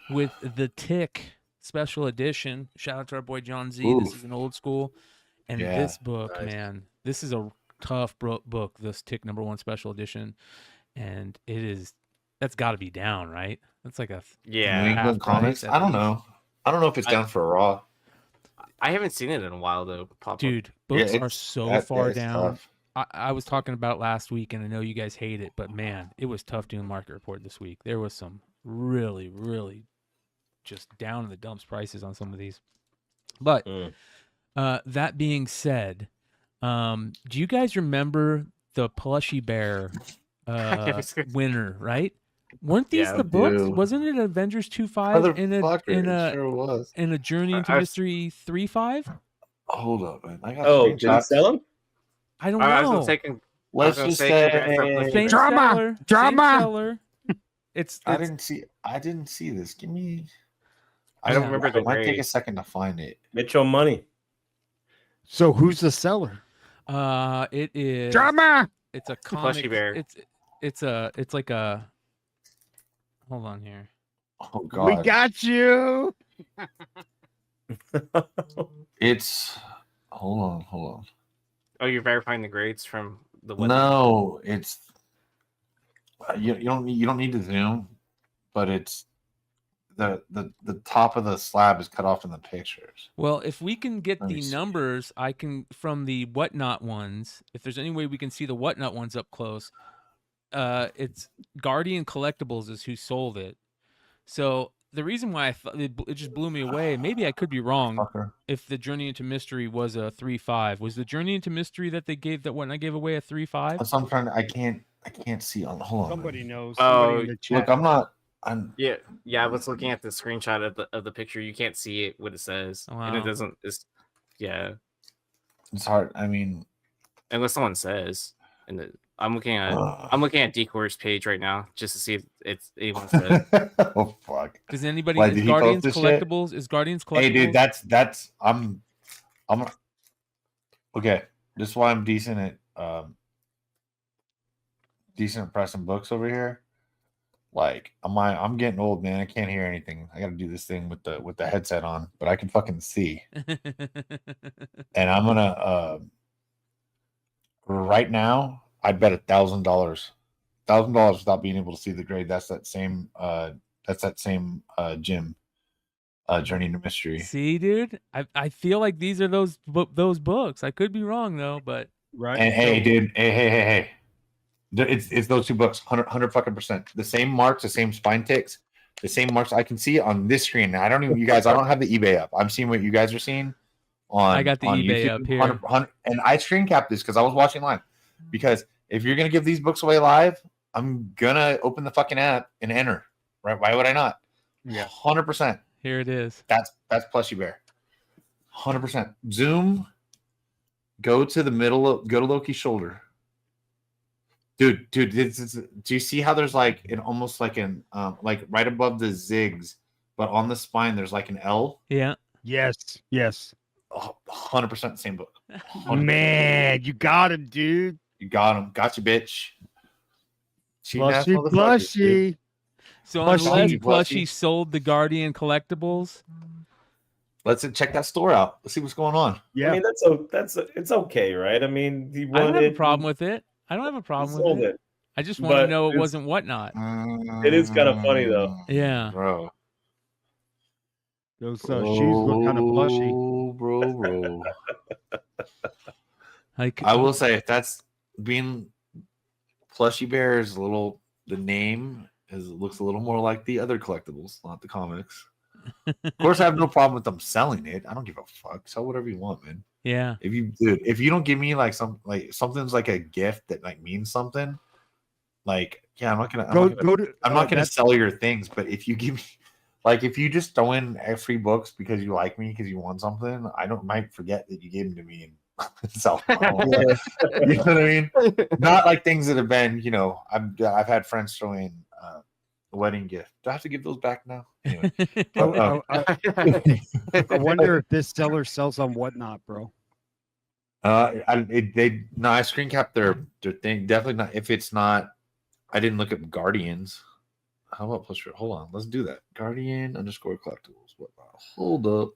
with the Tick special edition. Shout out to our boy John Z. Oof. This is an old school. And Yeah, this book, nice. man, this is a tough book, this Tick #1 special edition. And that's got to be down, right? That's like a New Yeah. England price Comics. at I don't least. know. I don't know if it's down for a raw. I haven't seen it in a while though. Pop Dude, books are it's- so far it's down. tough. I was talking about last week, and I know you guys hate it, but man, it was tough doing Market Report this week. There was some really, really just down in the dumps prices on some of these. But that being said, do you guys remember the Plushy Bear winner, right? Weren't these Yeah, the books? dude. Wasn't it Avengers 2.5 Sure was. in a Journey into I- Mystery 3.5? Hold up, man. I got Oh, did he screenshots. sell them? I don't I was know. gonna say, con- Let's gonna just say congrats on say Plushy Same Bear. seller. Same seller. It's I didn't see this. Give me. I don't remember the It might take a grade. second to find it. Mitchell money. So who's the seller? it is Drama. It's a comic. Plushy Bear. It's like a. Hold on here. Oh God. We got you. It's. Hold on. Oh, you're verifying the grades from the web. No, it's. You don't need to zoom, but it's the top of the slab is cut off in the pictures. Well, if we can get Let me the see. numbers, I can from the Whatnot ones. If there's any way we can see the Whatnot ones up close, it's Guardian Collectibles is who sold it. So the reason why I thought it just blew me away. Maybe I could be wrong. Fucker. If the Journey into Mystery was a 3.5, was the Journey into Mystery that they gave that Whatnot gave away a 3.5? That's what I'm trying to. I can't see. Hold on. Somebody man. knows. Oh, Somebody in the chat. Look, I'm not. I'm. Yeah. I was looking at the screenshot of the picture. You can't see it what it says, and Wow. it doesn't. Yeah, It's hard. I mean. unless someone says. And I'm looking at Decor's page right now just to see if it's anyone said. Oh fuck. Does anybody Why, is did he Guardians post this shit? Collectibles? Is Guardians Collectibles? Hey, dude, that's. I'm. Okay. This is why I'm decent at pressing books over here. Like I'm getting old, man. I can't hear anything. I got to do this thing with the headset on, but I can fucking see. And I'm gonna right now. I'd bet $1,000 without being able to see the grade. That's that same gym. Journey to Mystery. See, dude, I feel like these are those books. I could be wrong though, but Right. And hey, dude, hey. It's those two books, 100 fucking percent. The same marks, the same spine ticks, the same marks. I can see it on this screen. I don't have the eBay up. I'm seeing what you guys are seeing on. I got the on eBay YouTube, up here. 100, and I screen capped this because I was watching live. Because if you're gonna give these books away live, I'm gonna open the fucking app and enter. Right? Why would I not? Yeah. 100%. here it is. That's Plushy Bear. 100%. Zoom. Go to the middle. Go to Loki's shoulder. Dude, do you see how there's like an almost like an like right above the zigs, but on the spine there's like an L? Yeah. Yes. 100% the same book. 100%. Man, you got him, dude. You got him. Got you, bitch. Cheating ass Plushy, motherfuckers, dude. plushy. So Plushy, unless Plushy. Plushy sold the Guardian Collectibles, Let's check that store out. Let's see what's going on. Yeah. I mean, it's okay, right? I mean, he I won don't have a it, problem with it. I don't have a he problem sold with it. it. I just want to But know it it's- wasn't Whatnot. It is kinda funny, though. Yeah. Bro. Those shoes look kind of plushy. Bro. I will say that's being Plushy Bear is the name looks a little more like the other collectibles, not the comics. Of course, I have no problem with them selling it. I don't give a fuck. Sell whatever you want, man. Yeah. If you don't give me like something's like a gift that like means something, like yeah, I'm not gonna sell your things. But if you give me like if you just throw in free books because you like me because you want something, might forget that you gave them to me and sell them. You know what I mean? Not like things that have been, I've had friends throw in a wedding gift. Do I have to give those back now? Anyway. I wonder if this seller sells on Whatnot, bro. I screen cap their thing. Definitely not. If it's not, I didn't look at Guardians. How about plus? Hold on, let's do that. Guardian underscore collectibles. Whatnot. Hold up.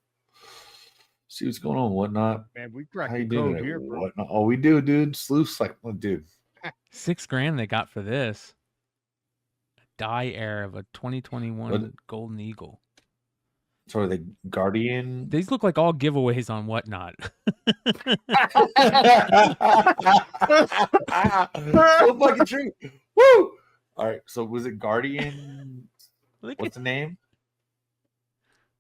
See what's going on. Whatnot. Man, we How cracked you the doing? code here, bro. Whatnot. Oh, we do, dude. Sleuth's like, oh, dude. $6,000 they got for this. Die air of a 2021 What? Golden Eagle. Sorry, the Guardian. These look like all giveaways on Whatnot. So fucking true. Woo! All right, so was it Guardian? Look What's the name?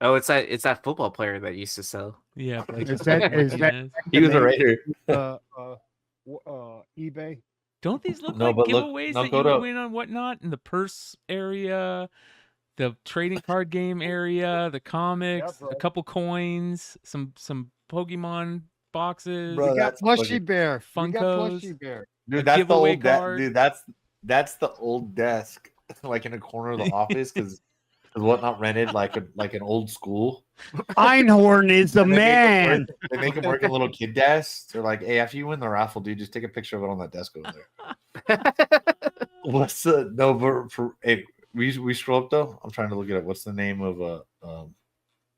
Oh, it's that football player that used to sell. Yeah. Like, Is that He was a Raider. eBay? Don't these look No, like but look- giveaways no, that go you would to- win on Whatnot in the purse area, the trading card game area, the comics, bro. a couple coins, some Pokemon boxes. Bro, We got that's Plushy fucking- Bear. We got Funkos. Plushy Bear. Dude, A that's the giveaway old desk. card. Dude, that's the old desk, like in a corner of the office, because Whatnot rented like an old school. Einhorn is the And they make 'em man. work- They make them work in little kid desks. They're like, hey, after you win the raffle, dude, just take a picture of it on that desk over there. What's the no? But hey, we scroll up though. I'm trying to look it up. What's the name of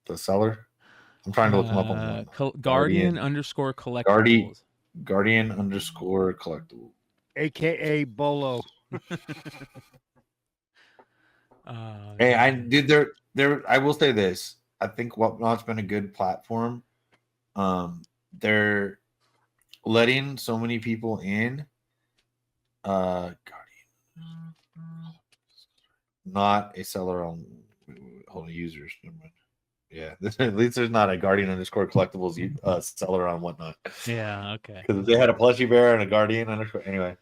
the seller? I'm trying to look him up on Whatnot. Guardian underscore collectibles. Guardian underscore collectible. AKA Bolo. Hey, I did there. I will say this. I think Whatnot's been a good platform. They're letting so many people in. Guardian, not a seller on hold on, users. Never mind. Yeah, at least there's not a Guardian underscore collectibles seller on Whatnot. Yeah. Okay. Because they had a plushy bear and a Guardian underscore. Anyway,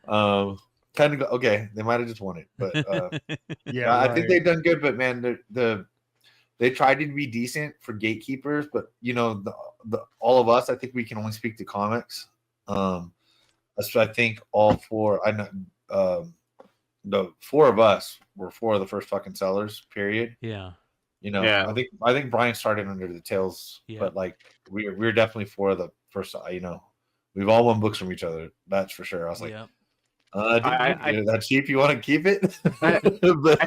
kind of okay. They might have just won it, but Yeah, I think they've done good. But man, they tried to be decent for gatekeepers, but you know, the all of us, I think we can only speak to comics. That's what I think. All four, I know, the four of us were four of the first fucking sellers. Period. Yeah. You know, Yeah. I think Bryan started under the tails, Yeah. but like we're definitely four of the first. You know, we've all won books from each other. That's for sure. I was like, Yep. that's cheap. You want to keep it? I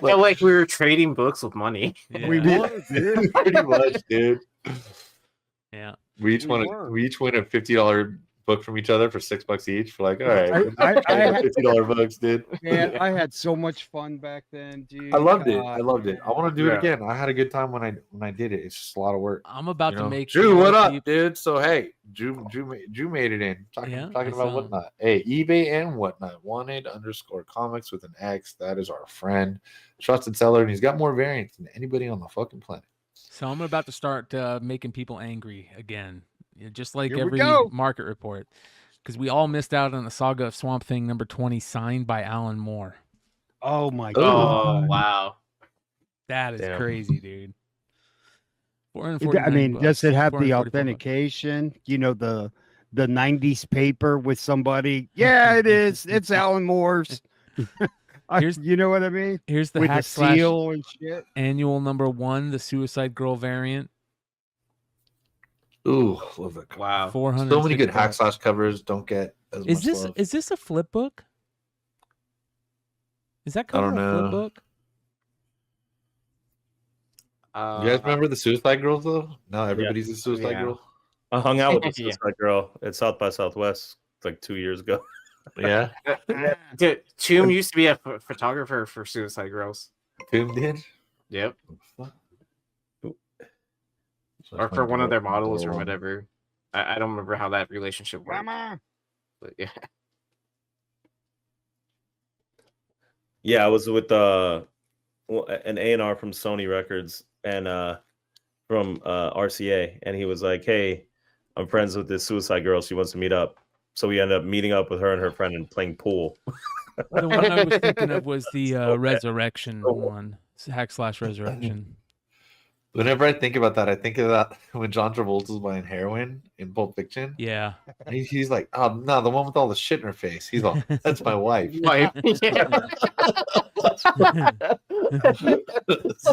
felt like we were trading books with money. Yeah. We were, dude. pretty much, dude. Yeah. We each win a $50 book from each other for $6 each. For like, all right, I $50 books, dude. Man, I had so much fun back then, dude. I loved it. God, I loved it. I want to do it Yeah. again. I had a good time when I did it. It's just a lot of work. I'm about You to know? make Drew, what more up, peop- dude? So hey, Drew made it in. Talking Yeah, I about saw him. Whatnot. Hey, eBay and Whatnot. Wanted underscore comics with an X. That is our friend, trusted seller, and he's got more variants than anybody on the fucking planet. So I'm about to start making people angry again, just like Here we every go. market report, because we all missed out on the Saga of Swamp Thing number 20 signed by Alan Moore. Oh my Oh. god. Oh wow. That is Damn. crazy, dude. I mean, does it have the 444 bucks. authentication? You know, the 90s paper with somebody. Yeah, it is. It's Alan Moore's. Here's- You know what I mean? Here's the With the hack slash seal and shit. annual number 1, the Suicide Girl variant. Ooh, love that. Wow. 400. So many good hack slash covers don't get as Is much love. this a flip book? Is that cover don't a flip know. book? You guys remember the Suicide Girls though? Now everybody's a Suicide Yeah. Girl. I hung out with the Yeah. Suicide Girl at South by Southwest like 2 years ago. Yeah, Dude, Tomb used to be a photographer for Suicide Girls. Tomb did. Yep. Or for one of their models or whatever. I don't remember how that relationship worked. Mama. But yeah. Yeah, I was with an A&R from Sony Records and from RCA, and he was like, "Hey, I'm friends with this Suicide Girl. She wants to meet up." So we ended up meeting up with her and her friend and playing pool. The one I was thinking of was the Resurrection one. It's hack slash Resurrection. Whenever I think about that, I think about when John Travolta's buying heroin in Pulp Fiction. Yeah. He's like, "Oh no, the one with all the shit in her face." He's like, "That's my wife." Yeah.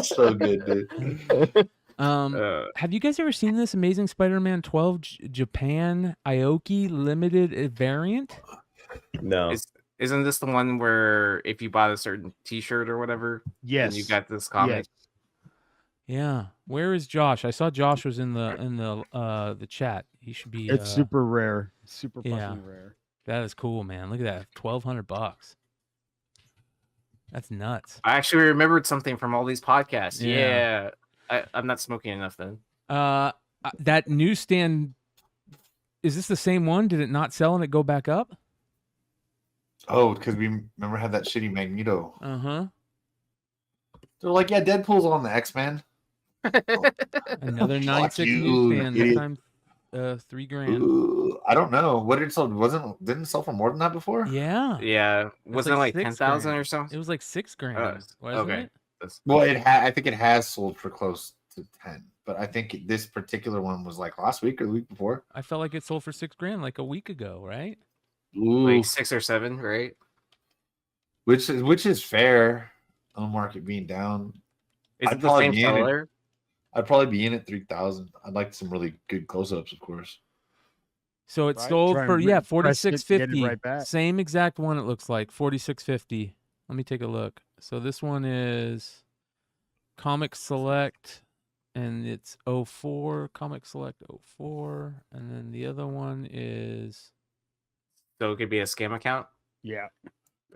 So good, dude. Have you guys ever seen this Amazing Spider-Man 12 Japan Aoki limited variant? No, Is Isn't this the one where if you bought a certain T-shirt or whatever, Yes. then you got this comic? Yeah. Where is Josh? I saw Josh was in the chat. He should be. It's super rare. Super yeah. fucking rare. That is cool, man. Look at that. $1,200. That's nuts. I actually remembered something from all these podcasts. Yeah. I'm not smoking enough then. That newsstand. Is this the same one? Did it not sell and it go back up? Oh, because we remember had that shitty Magneto. Uh-huh. They're like, yeah, Deadpool's on the X-Men. Another Fuck 9.6 you, newsstand. This idiot. time, $3,000. Ooh, I don't know. What did it sell? Didn't it sell for more than that before? Yeah. Yeah, wasn't it like 10,000 or It something? was like $6,000. Wasn't Okay. it? Well, I think it has sold for close to 10, but I think this particular one was like last week or the week before. I felt like it sold for $6,000 like a week ago, right? Ooh, Like 6 or 7, right? which is fair on the market being down. Is I'd it the probably same be in it. seller? I'd probably be in at 3,000. I'd like some really good close-ups, of course. So it Right, sold try and for press it, get it $46.50. right back. Same exact one. It looks like $46.50. Let me take a look. So this one is Comic Select, and it's 04. Comic Select 04, and then the other one is So it could be a scam account. Yeah.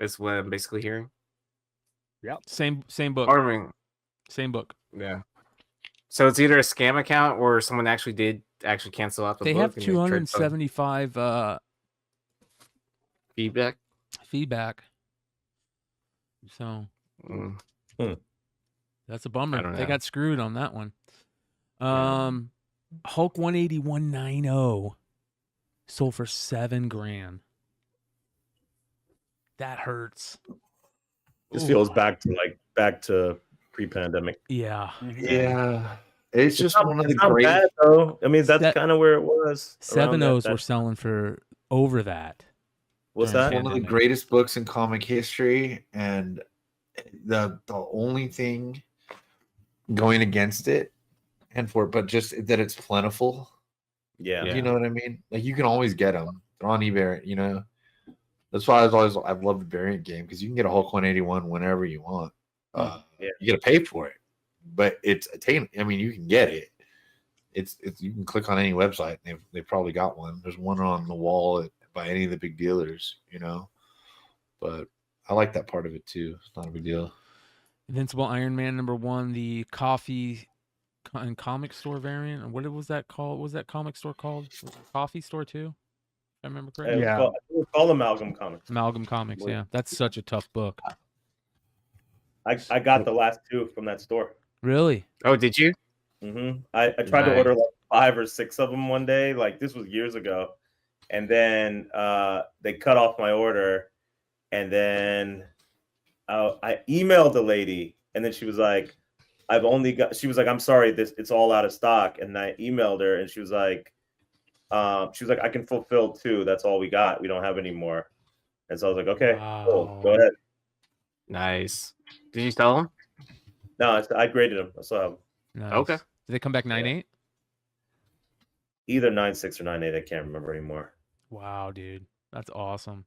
Is what I'm basically hearing. same book. Or, I mean, Same book. yeah. So it's either a scam account or someone actually did cancel out the They book. have and they tried to 275 feedback. feedback. So Mm. that's a I bummer. don't They know. got screwed on that one. Yeah. Hulk 180-190 sold for $7,000. That hurts. This Ooh. feels back to pre-pandemic. Yeah. Yeah, it's just one of the It's not great. bad though. I mean, that's That- kind of where it was. around 7.0s that- were selling for over that. What's during that? One of the pandemic. greatest books in comic history, and the only thing going against it, but just that it's plentiful. Yeah. You know what I mean? Like you can always get them. They're on eBay. You know, that's why I've loved the variant game because you can get a Hulk 181 whenever you want. Yeah. You got to pay for it, but it's attainable. I mean, you can get it. It's you can click on any website. And they've probably got one. There's one on the wall by any of the big dealers. You know, but I like that part of it too. It's not a big deal. Invincible Iron Man #1, the coffee and comic store variant. Or what was that called? What was that comic store called? Coffee store too? If I remember correctly. Yeah. It was called Amalgam Comics. Amalgam Comics. Yeah, that's such a tough book. I got the last 2 from that store. Really? Oh, did you? I tried to order like 5 or 6 of them one day. Like this was years ago, and then they cut off my order, and then I emailed the lady, and then she was like, I'm sorry, it's all out of stock. And I emailed her, and she was like, I can fulfill 2. That's all we got. We don't have any more. And so I was like, okay, cool. Go ahead. Nice. Did you tell him? No, I graded them. I still have them. Nice. Okay. Did they come back 9.8? Either 9.6 or 9.8. I can't remember anymore. Wow, dude, that's awesome.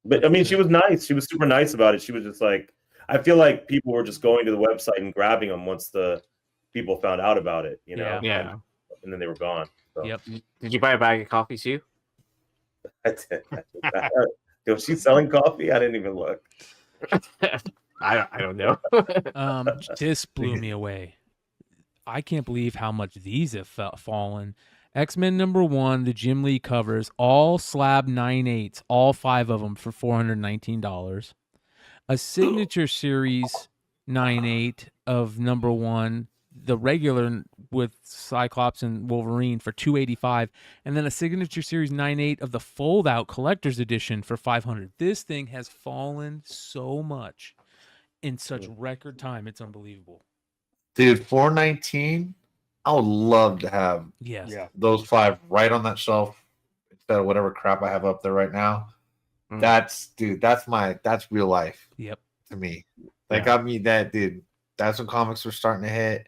But I mean, she was nice. She was super nice about it. She was just like, I feel like people were just going to the website and grabbing them once the people found out about it, you know? Yeah. And then they were gone. So. Yep. Did you buy a bag of coffee too? I did. Was she selling coffee? I didn't even look. I don't know. This blew me away. I can't believe how much these have fallen. X-Men #1, the Jim Lee covers, all slab 9.8s, all 5 of them for $419. A signature series 9.8 of #1, the regular with Cyclops and Wolverine for $285, and then a signature series 9.8 of the fold-out collector's edition for $500. This thing has fallen so much in such record time. It's unbelievable. Dude, $419. I would love to have Yes. Yeah. those 5 right on that shelf instead of whatever crap I have up there right now. Mm. That's real life. Yep. To me. Like I mean that dude, that's when comics were starting to hit,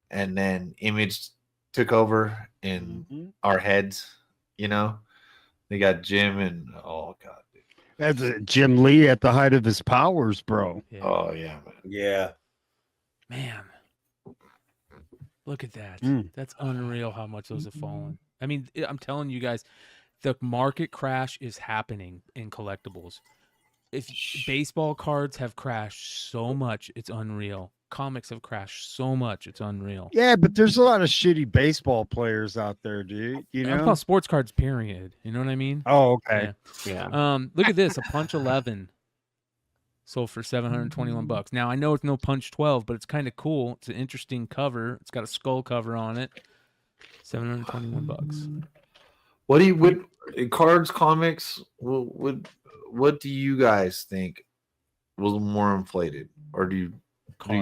and then Image took over in our heads, you know. They got Jim and oh god, dude. That's Jim Lee at the height of his powers, bro. Yeah. Oh yeah, man. Yeah. Man, look at that. Mm. That's unreal how much those have fallen. I mean, I'm telling you guys, the market crash is happening in collectibles. If baseball cards have crashed so much, it's unreal. Comics have crashed so much, it's unreal. Yeah, but there's a lot of shitty baseball players out there, dude. You I'm know? talking sports cards, period. You know what I mean? Oh, okay. Yeah. Look at this, a Punch 11 sold for $721. Now I know it's no Punch 12, but it's kind of cool. It's an interesting cover. It's got a skull cover on it. $721. What do you would cards, comics? What do you guys think was more inflated, or do you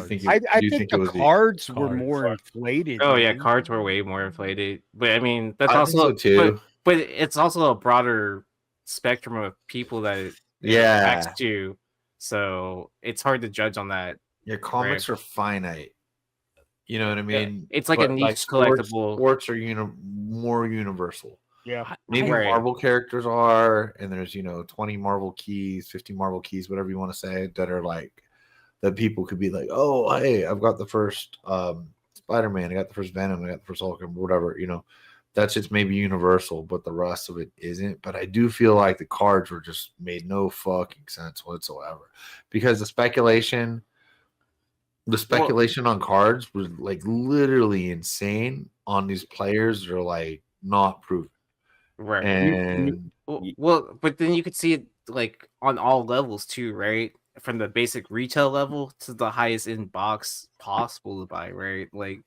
think? I do you think it the was cards were cards. more inflated. Oh yeah, man. cards were way more inflated. But I mean, that's I also think so too. But it's also a broader spectrum of people that it Yeah. affects to. So it's hard to judge on that. Your comics are finite. You know what I mean? It's like a But, niche sports, collectible. Sports are more universal. Yeah. Maybe Right. Marvel characters are, and there's 20 Marvel keys, 50 Marvel keys, whatever you want to say, that are like that people could be like, oh, hey, I've got the first Spider-Man, I got the first Venom, I got the first Hulk, or whatever. That's just maybe universal, but the rest of it isn't. But I do feel like the cards were just made no fucking sense whatsoever, because the speculation on cards was like literally insane on these players that are like not proven. Right. And Well, but then you could see it like on all levels too, right? From the basic retail level to the highest in box possible to buy, right? Like,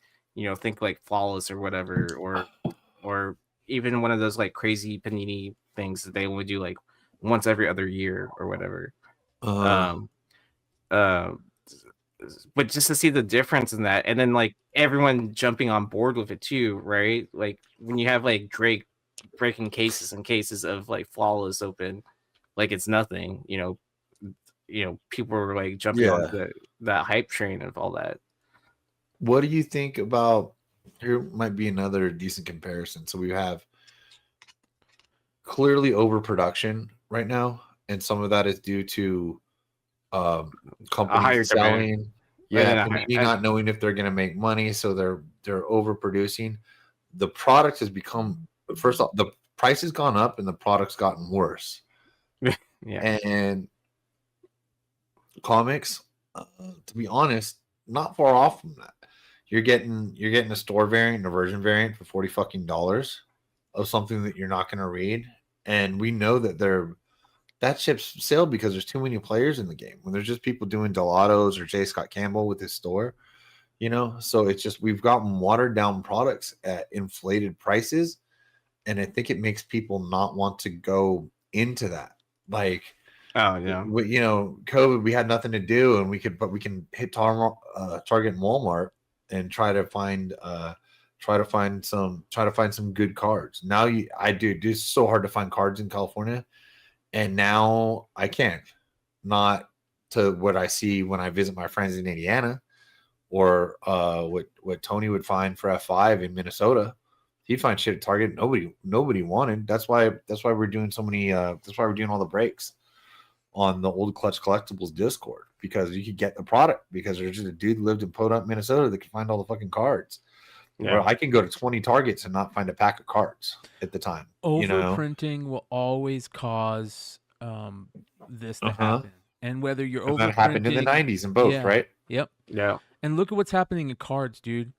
think like Flawless or whatever, or even one of those like crazy Panini things that they only do like once every other year or whatever. But just to see the difference in that, and then like everyone jumping on board with it too, right? Like when you have like Drake breaking cases and cases of like Flawless open, like it's nothing, people were like jumping on that hype train of all that. what do you think about? Here might be another decent comparison. So we have clearly overproduction right now, and some of that is due to companies selling, Panini not knowing if they're going to make money, so they're overproducing. The product has become, first off, the price has gone up and the product's gotten worse. And comics, to be honest, not far off from that. You're getting a store variant, a version variant for $40 fucking of something that you're not going to read, and we know that that ship's sailed because there's too many players in the game. When there's just people doing Delatos or J. Scott Campbell with his store, so it's just we've gotten watered down products at inflated prices, and I think it makes people not want to go into that. Like, COVID, we had nothing to do, and we can hit Target and Walmart and try to find some good cards. Now it's so hard to find cards in California, and now I can't, not to what I see when I visit my friends in Indiana, or what Tony would find for F5 in Minnesota. He'd find shit at Target nobody wanted. That's why we're doing so many. That's why we're doing all the breaks on the Old Clutch Collectibles Discord, because you could get the product, because there's just a dude who lived in Podunk, Minnesota, that could find all the fucking cards. Where I can go to 20 Targets and not find a pack of cards at the time. Overprinting will always cause this to happen. And whether you're overprinting, that happened in the 90s in both, right? Yep. Yeah. And look at what's happening in cards, dude.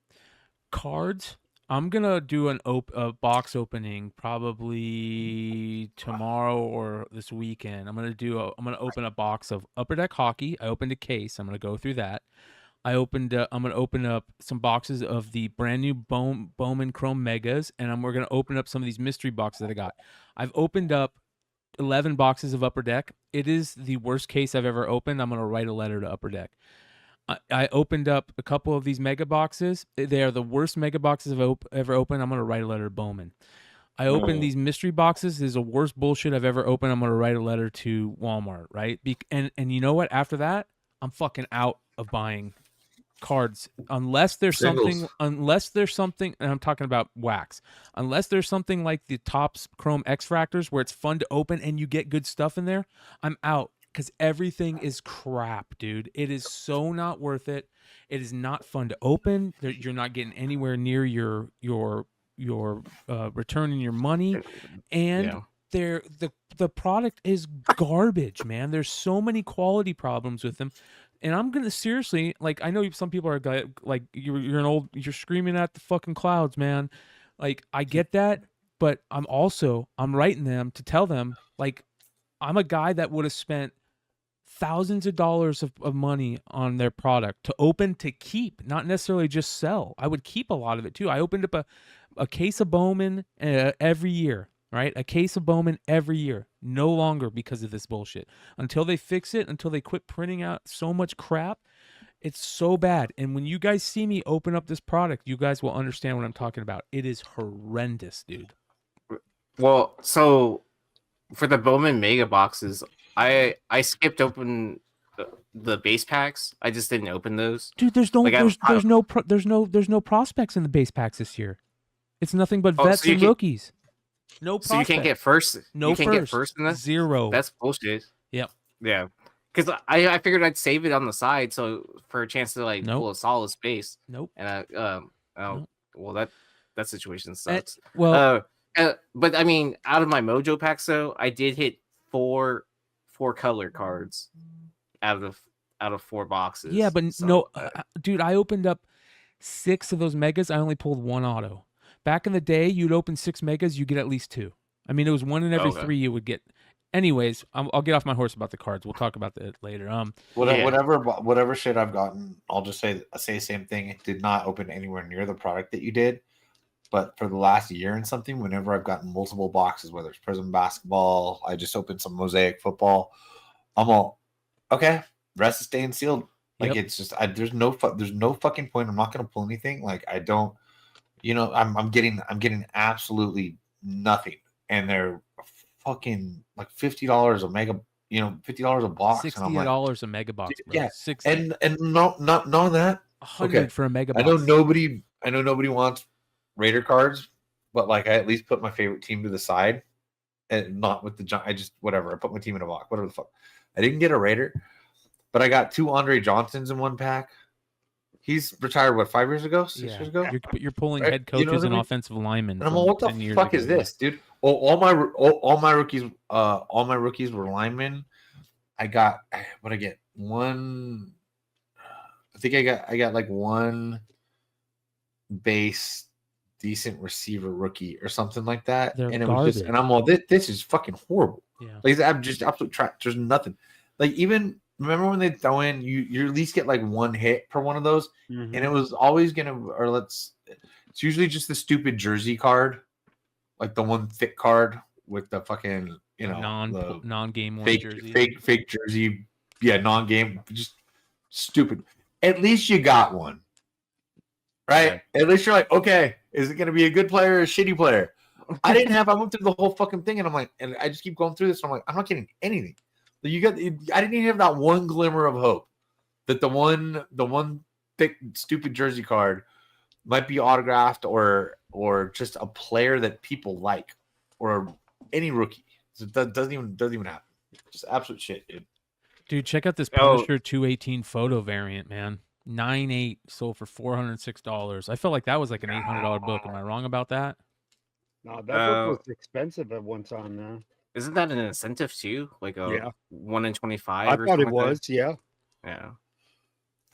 Cards. I'm gonna do a box opening probably tomorrow or this weekend. I'm gonna open a box of Upper Deck Hockey. I opened a case. I'm gonna go through that. I'm gonna open up some boxes of the brand new Bowman Chrome Megas, and we're gonna open up some of these mystery boxes that I got. I've opened up 11 boxes of Upper Deck. It is the worst case I've ever opened. I'm gonna write a letter to Upper Deck. I opened up a couple of these mega boxes. They are the worst mega boxes I've ever opened. I'm going to write a letter to Bowman. I opened these mystery boxes. This is the worst bullshit I've ever opened. I'm going to write a letter to Walmart, right? And you know what? After that, I'm fucking out of buying cards unless there's Singles. something, and I'm talking about wax. Unless there's something like the Topps Chrome X-Fractors where it's fun to open and you get good stuff in there, I'm out because everything is crap, dude. It is so not worth it. It is not fun to open. You're not getting anywhere near your return in your money, and the product is garbage, man. There's so many quality problems with them. And I'm gonna seriously, like, I know some people are like, you're screaming at the fucking clouds, man. Like, I get that, but I'm writing them to tell them, like, I'm a guy that would have spent thousands of dollars of money on their product to open, to keep, not necessarily just sell. I would keep a lot of it too. I opened up a case of Bowman every year. Right? A case of Bowman every year. No longer because of this bullshit. Until they fix it, until they quit printing out so much crap, it's so bad. And when you guys see me open up this product, you guys will understand what I'm talking about. It is horrendous, dude. Well, so for the Bowman Mega Boxes, I skipped open the base packs. I just didn't open those. Dude, there's no prospects in the base packs this year. It's nothing but vets and rookies. No prospect. So you can't get first. No, you can't get first in this. Zero. That's bullshit. Yep. Yeah. Because I figured I'd save it on the side so for a chance to like pull a solid space. Nope. And well that situation sucks. Well, but I mean, out of my Mojo packs though, I did hit four color cards out of 4 boxes. Yeah, but dude, I opened up 6 of those megas. I only pulled 1 auto. Back in the day, you'd open 6 megas, you get at least 2. I mean, it was 1 in every 3 you would get. Anyways, I'll get off my horse about the cards. We'll talk about that later. Whatever shit I've gotten, I'll just say the same thing. It did not open anywhere near the product that you did. But for the last year and something, whenever I've gotten multiple boxes, whether it's Prism basketball, I just opened some Mosaic football. I'm all okay. Rest is staying sealed. Like it's just there's no fucking point. I'm not gonna pull anything. Like I don't. I'm getting absolutely nothing, and they're fucking like $50 a mega, $50 a box, $60 a mega box. Bro. Yeah, 60. and not that 100 for a mega box. I know nobody wants Raider cards, but like I at least put my favorite team to the side, and not with the I just whatever. I put my team in a box, whatever the fuck. I didn't get a Raider, but I got 2 Andre Johnsons in 1 pack. He's retired, 5 years ago? 6 years ago? You're pulling head coaches and offensive linemen. And I'm like, what the fuck is this, dude? All my rookies were linemen. I got one. I think I got like 1 base decent receiver rookie or something like that. They're and it garbage. was just, and I'm all, this is fucking horrible. Yeah. Like I'm just absolute trash. There's nothing. Like even. Remember when they throw in you at least get like 1 hit per one of those, and it was always it's usually just the stupid jersey card, like the 1 thick card with the fucking non-game jersey, fake jersey, non-game, just stupid. At least you got one, right? Yeah. At least you're like, okay, is it gonna be a good player or a shitty player? I went through the whole fucking thing, and I'm like, and I just keep going through this. And I'm like, I'm not getting anything. I didn't even have that 1 glimmer of hope that the one thick stupid jersey card might be autographed or just a player that people like or any rookie. So that doesn't even happen. Just absolute shit, dude. Dude, check out this Punisher 218 photo variant, man. 9.8 sold for $406. I felt like that was like an $800 book. Am I wrong about that? No, that book was expensive at one time now. Isn't that an incentive too? Like 1 in 25? I thought it was, yeah. This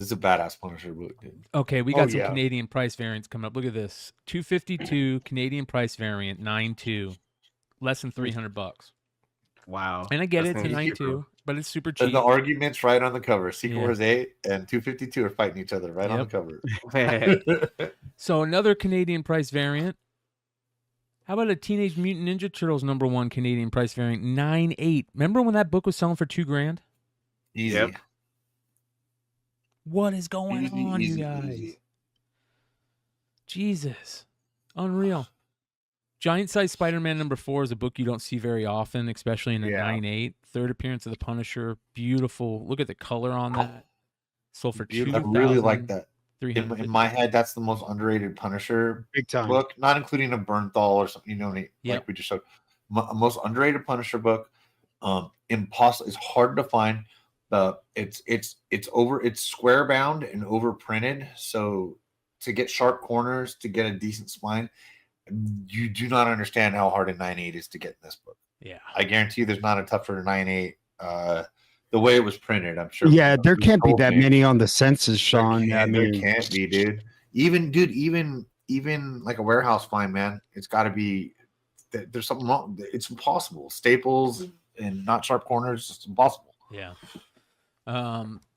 is a badass Punisher book, dude. Okay, we got some Canadian price variants coming up. Look at this. 252 Canadian price variant, 9.2. Less than $300. Wow. And I get it's a 9.2, but it's super cheap. And the argument's right on the cover. Secret Wars 8 and 252 are fighting each other right on the cover. So another Canadian price variant. How about a Teenage Mutant Ninja Turtles #1 Canadian price variant, 9.8? Remember when that book was selling for $2,000? Easy. Yep. What is going on, you guys? Easy. Jesus. Unreal. Giant Size Spider-Man #4 is a book you don't see very often, especially in a 9.8. 3rd appearance of the Punisher. Beautiful. Look at the color on that. Sold for $2,000. I really like that. In my head, that's the most underrated Punisher Big time. book, not including a Bernthal or something. You know, like we just showed. Most underrated Punisher book. Impossible. It's hard to find. It's square bound and overprinted. So to get sharp corners, to get a decent spine, you do not understand how hard a 9.8 is to get in this book. Yeah, I guarantee you, there's not a tougher 9.8. The way it was printed, I'm sure. Yeah, there can't be that many on the census, Sean. There can't be, dude. Even like a warehouse find, man. It's got to be. There's something wrong. It's impossible. Staples and not sharp corners. It's impossible. Yeah.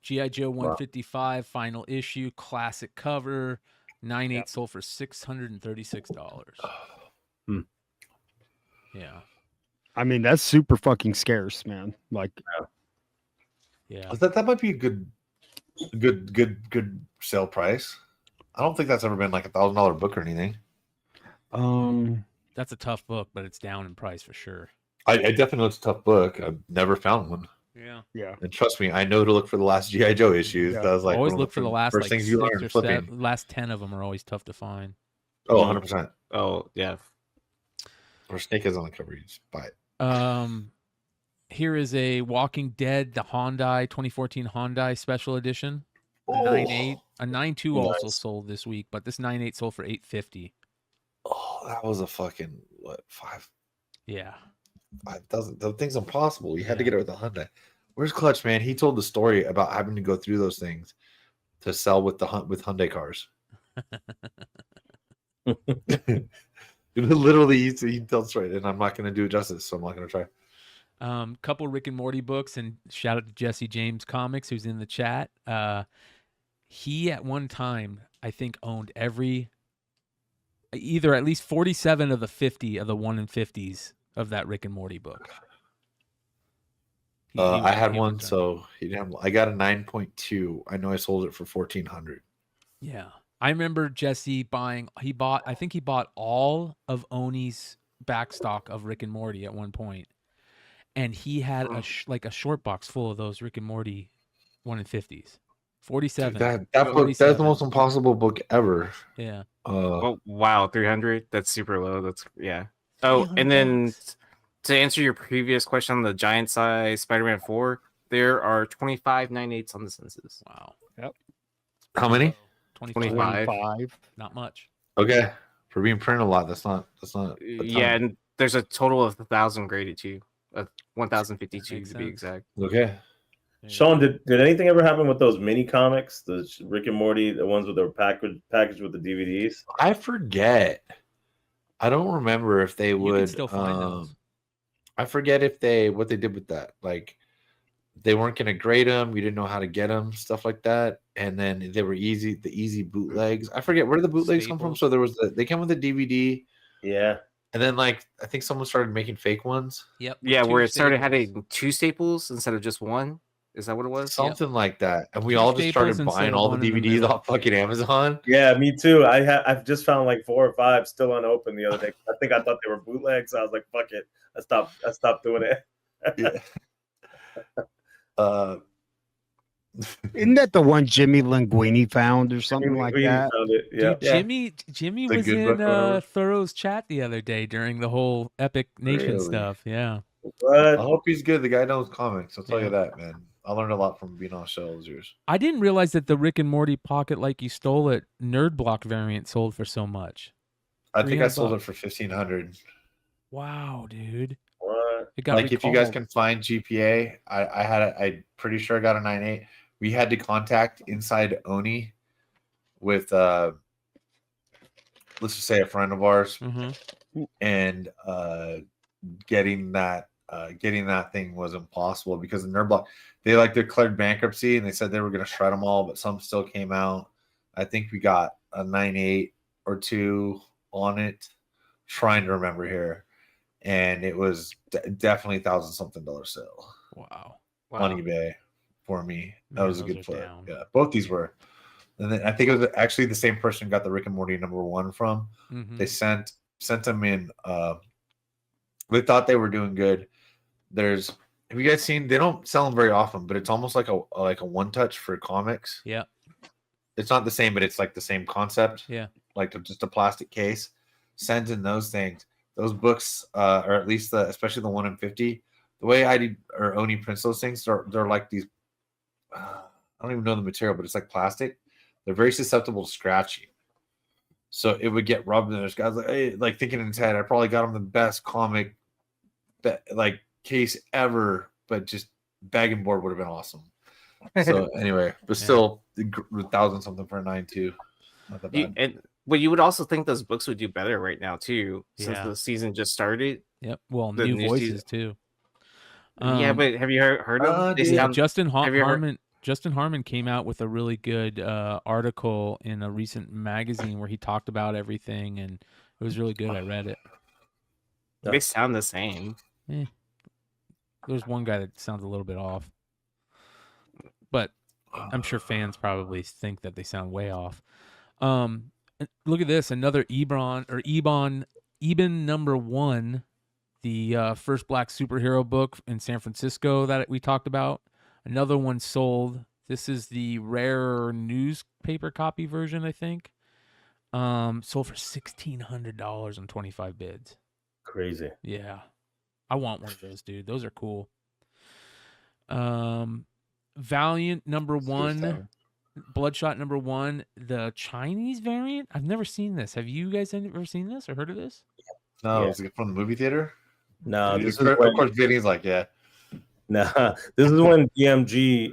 G.I. Joe 155 final issue, classic cover, 9.8 sold for $636. Yeah. I mean, that's super fucking scarce, man. Like, yeah. That might be a good sale price. I don't think that's ever been like $1,000 book or anything. That's a tough book, but it's down in price for sure. I definitely know it's a tough book. I've never found one. Yeah. And trust me, I know to look for the last G.I. Joe issues. Yeah. That was like always look for the last first things you learn flipping. last 10 of them are always tough to find. Oh, 100%. Oh yeah. Or Snake is on the cover. You just buy it. Here is a Walking Dead, the Hyundai 2014 Hyundai Special Edition. A 9.8. A 9.2 also sold this week, but this 9.8 sold for $850. Oh, that was a fucking $5,000. Yeah. The thing's impossible. You had to get it with a Hyundai. Where's Clutch, man? He told the story about having to go through those things to sell with Hyundai cars. Literally, he tells the story, and I'm not going to do it justice, so I'm not going to try. Couple Rick and Morty books, and shout out to Jesse James Comics, who's in the chat. He at one time, I think, owned either at least 47 of the 50 of the 1 in 50s of that Rick and Morty book. I had one, so he didn't. I got a 9.2. I know I sold it for $1,400. Yeah, I remember Jesse buying. I think he bought all of Oni's backstock of Rick and Morty at one point, and he had a short box full of those Rick and Morty 1 in 50s. 47. Dude, that book, that's the most impossible book ever. Yeah. Oh wow, 300. That's super low. That's Oh, and then to answer your previous question on the giant size Spider-Man 4, there are 25 9.8s on the census. Wow. Yep. How many? 25. Not much. Okay. For being printed a lot, that's not Yeah, and there's a total of 1,000 graded too. 1,052 to be exact. Okay. Sean, did anything ever happen with those mini comics, the Rick and Morty, the ones with the packaged with the DVDs? I forget. I don't remember if they would still find those. I forget what they did with that. Like, they weren't going to grade them. We didn't know how to get them, stuff like that. And then they were the easy bootlegs. I forget where the bootlegs come from. So they came with a DVD. Yeah. And then, like, I think someone started making fake ones. Yep. Yeah, where it started having 2 staples instead of just 1. Is that what it was? Something like that. And we all just started buying all the DVDs off fucking Amazon. Yeah, me too. I've just found like 4 or 5 still unopened the other day. I thought they were bootlegs. I was like, fuck it. I stopped doing it. Yeah. Isn't that the one Jimmy Linguini found or something like that? Found it. Yeah. Dude, Jimmy was in Thoreau's chat the other day during the whole Epic Nation stuff. Yeah. What? I hope he's good. The guy knows comics. I'll tell you that, man. I learned a lot from being on shows yours. I didn't realize that the Rick and Morty Pocket Like You Stole It Nerd Block variant sold for so much. I think I sold it for $1,500. Wow, dude. What? It got like if you guys can find GPA, I'm pretty sure I got a 9.8. We had to contact Inside Oni with let's just say a friend of ours, and getting that thing was impossible because the Nerd Block, they like declared bankruptcy and they said they were going to shred them all, but some still came out. I think we got a 9.8 or 2 on it. Trying to remember here, and it was definitely $1,000-something sale. Wow. On eBay for me. That was a good flip. Down. Yeah, both these were. And then I think it was actually the same person got the Rick and Morty #1 from. They sent them in. They thought they were doing good. Have you guys seen? They don't sell them very often, but it's almost like a one touch for comics. Yeah. It's not the same, but it's like the same concept. Yeah. Like just a plastic case. Sends in those things. Those books, or at least especially the 1 in 50. The way ID or Oni prints those things, they're like these. I don't even know the material, but it's like plastic. They're very susceptible to scratching. So it would get rubbed, and there's guys like, hey, like thinking in his head, I probably got him the best comic, like case ever, but just bag and board would have been awesome. So anyway, but still, 1,000 something for a 9.2. Not that bad. But you would also think those books would do better right now too, since the season just started. Yep. Well, new voices too. Yeah, but have you heard of them? Justin Harmon came out with a really good article in a recent magazine where he talked about everything, and it was really good. I read it. They sound the same. There's one guy that sounds a little bit off, but I'm sure fans probably think that they sound way off. Look at this, another Ebon #1, the first black superhero book in San Francisco that we talked about. Another one sold. This is the rare newspaper copy version, I think. Sold for $1,600 on 25 bids. Crazy. Yeah. I want one of those, dude. Those are cool. Valiant #1, Bloodshot #1, the Chinese variant. I've never seen this. Have you guys ever seen this or heard of this? No, is it from the movie theater? No, of course, Vinny's like, yeah. Nah, this is when DMG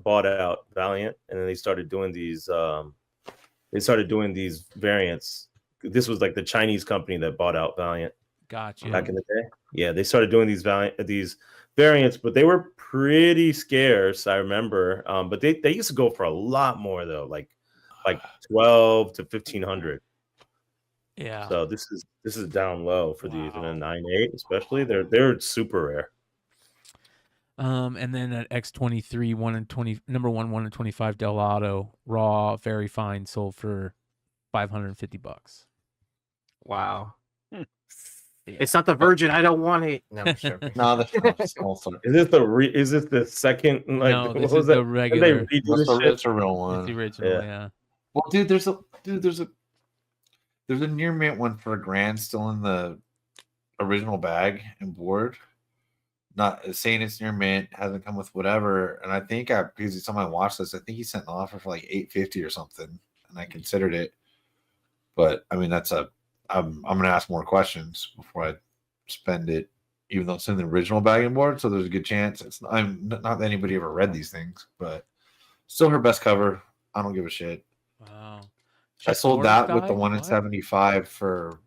bought out Valiant, and then they started doing these. They started doing these variants. This was like the Chinese company that bought out Valiant. Gotcha. Back in the day, yeah, they started doing these variants, but they were pretty scarce. I remember, but they used to go for a lot more though, like 12 to 1,500. Yeah. So this is down low for these, and a 9.8 especially. They're super rare. And then at X23 #1 1 in 25 Del Auto raw, very fine, sold for $550. Wow. It's not the Virgin. I don't want it. No, I'm sure. No, that's also. Is this the second? Like, no, this is the regular. It's a real one. It's the original, yeah. Well, dude, there's a near mint one for $1,000 still in the original bag and board. Not saying it's near mint, hasn't come with whatever. And I think because it's on my watch list, I think he sent an offer for like $850 or something, and I considered it. But I mean, I'm gonna ask more questions before I spend it, even though it's in the original bag and board. So there's a good chance I'm not that anybody ever read these things, but still her best cover. I don't give a shit. Wow. I sold that with the 1 in 75 for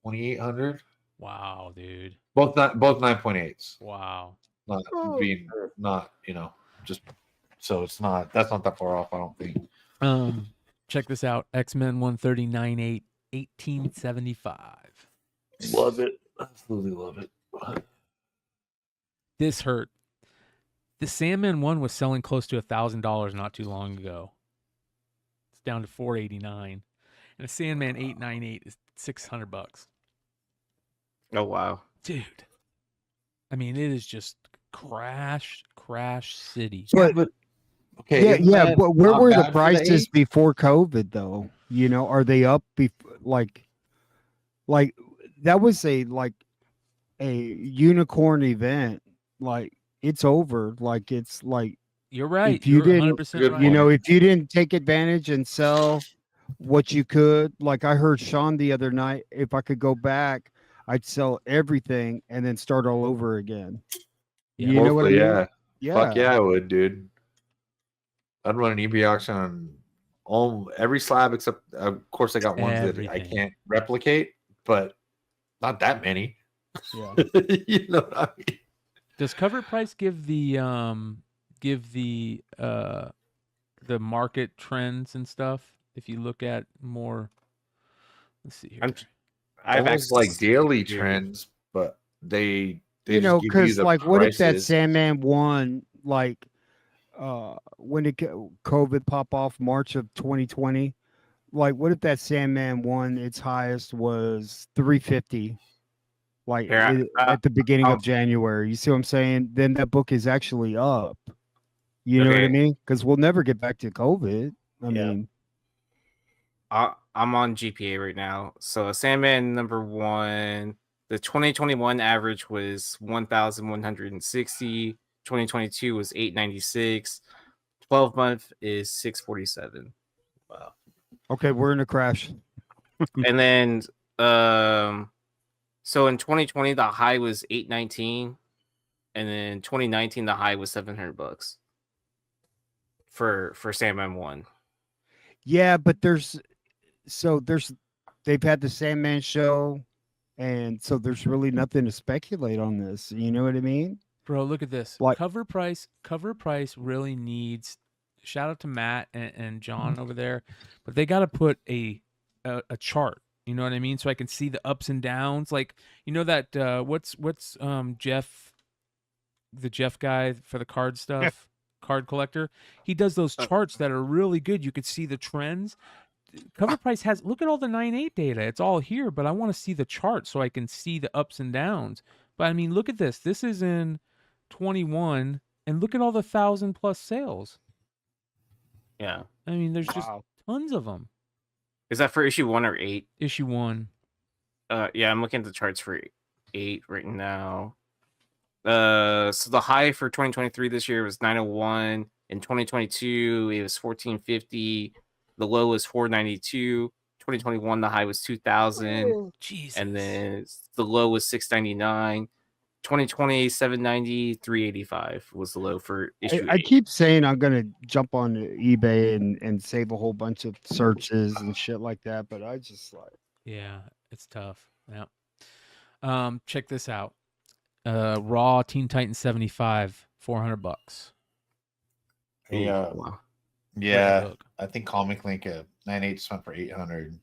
$2,800. Wow, dude. Both 9.8s. Wow. Not just so it's not. That's not that far off. I don't think. Check this out. X-Men 139.8, 1875. Love it. Absolutely love it. This hurt. The Sandman 1 was selling close to $1,000 not too long ago. It's down to $489, and the Sandman 898 is $600. Oh wow, dude! I mean, it is just crash city. But okay, yeah. But where were the prices before COVID, though? You know, are they up? Like that was a unicorn event. Like it's over. Like it's like you're right. If you didn't, 100% right. You know, if you didn't take advantage and sell what you could, like I heard Sean the other night, if I could go back, I'd sell everything and then start all over again. Yeah, you know what I mean? Yeah. Fuck yeah, I would, dude. I'd run an eBay auction on every slab except, of course, I got ones that I can't replicate, but not that many. Yeah. You know what I mean? Does cover price give the market trends and stuff? If you look at more, let's see here. I've almost like daily trends, but they because like what if that Sandman 1 like when did COVID pop off March of 2020? Like what if that Sandman 1 its highest was $350 at the beginning of January? You see what I'm saying? Then that book is actually up. You know what I Okay. mean? Because we'll never get back to COVID. I mean, I'm on GPA right now. So a Sandman number 1, the 2021 average was 1,160. 2022 was 896. 12-month is 647. Wow. okay, we're in a crash. And then so in 2020 the high was 819, and then 2019 the high was $700 for Sandman 1. Yeah, but they've had the Sandman show, and so there's really nothing to speculate on this. You know what I mean? Bro, look at this. Like- Cover price really needs, shout out to Matt and John over there, but they got to put a chart. You know what I mean? So I can see the ups and downs. Like, you know that what's Jeff, the Jeff guy for the card stuff, card collector. He does those charts that are really good. You could see the trends. Cover price has, look at all the 9.8 data. It's all here, but I want to see the chart so I can see the ups and downs. But I mean, look at this. This is in 21, and look at all the 1,000+ sales. Yeah. I mean, there's just tons of them. Is that for issue 1 or 8? Issue 1. Yeah, I'm looking at the charts for 8 right now. So the high for 2023 this year was 901. In 2022, it was 1450. The low was 492. 2021, the high was 2000. Jesus. And then the low was 699. 2020, 790, 385 was the low for issue I 8. keep saying I'm gonna jump on eBay and save a whole bunch of searches and shit like that, but I just like, Yeah, it's tough. Yeah. Check this out. Raw Teen Titans 75, $400. Yeah, Wow. yeah. Book. I think Comic Link 9.8 just went for 800.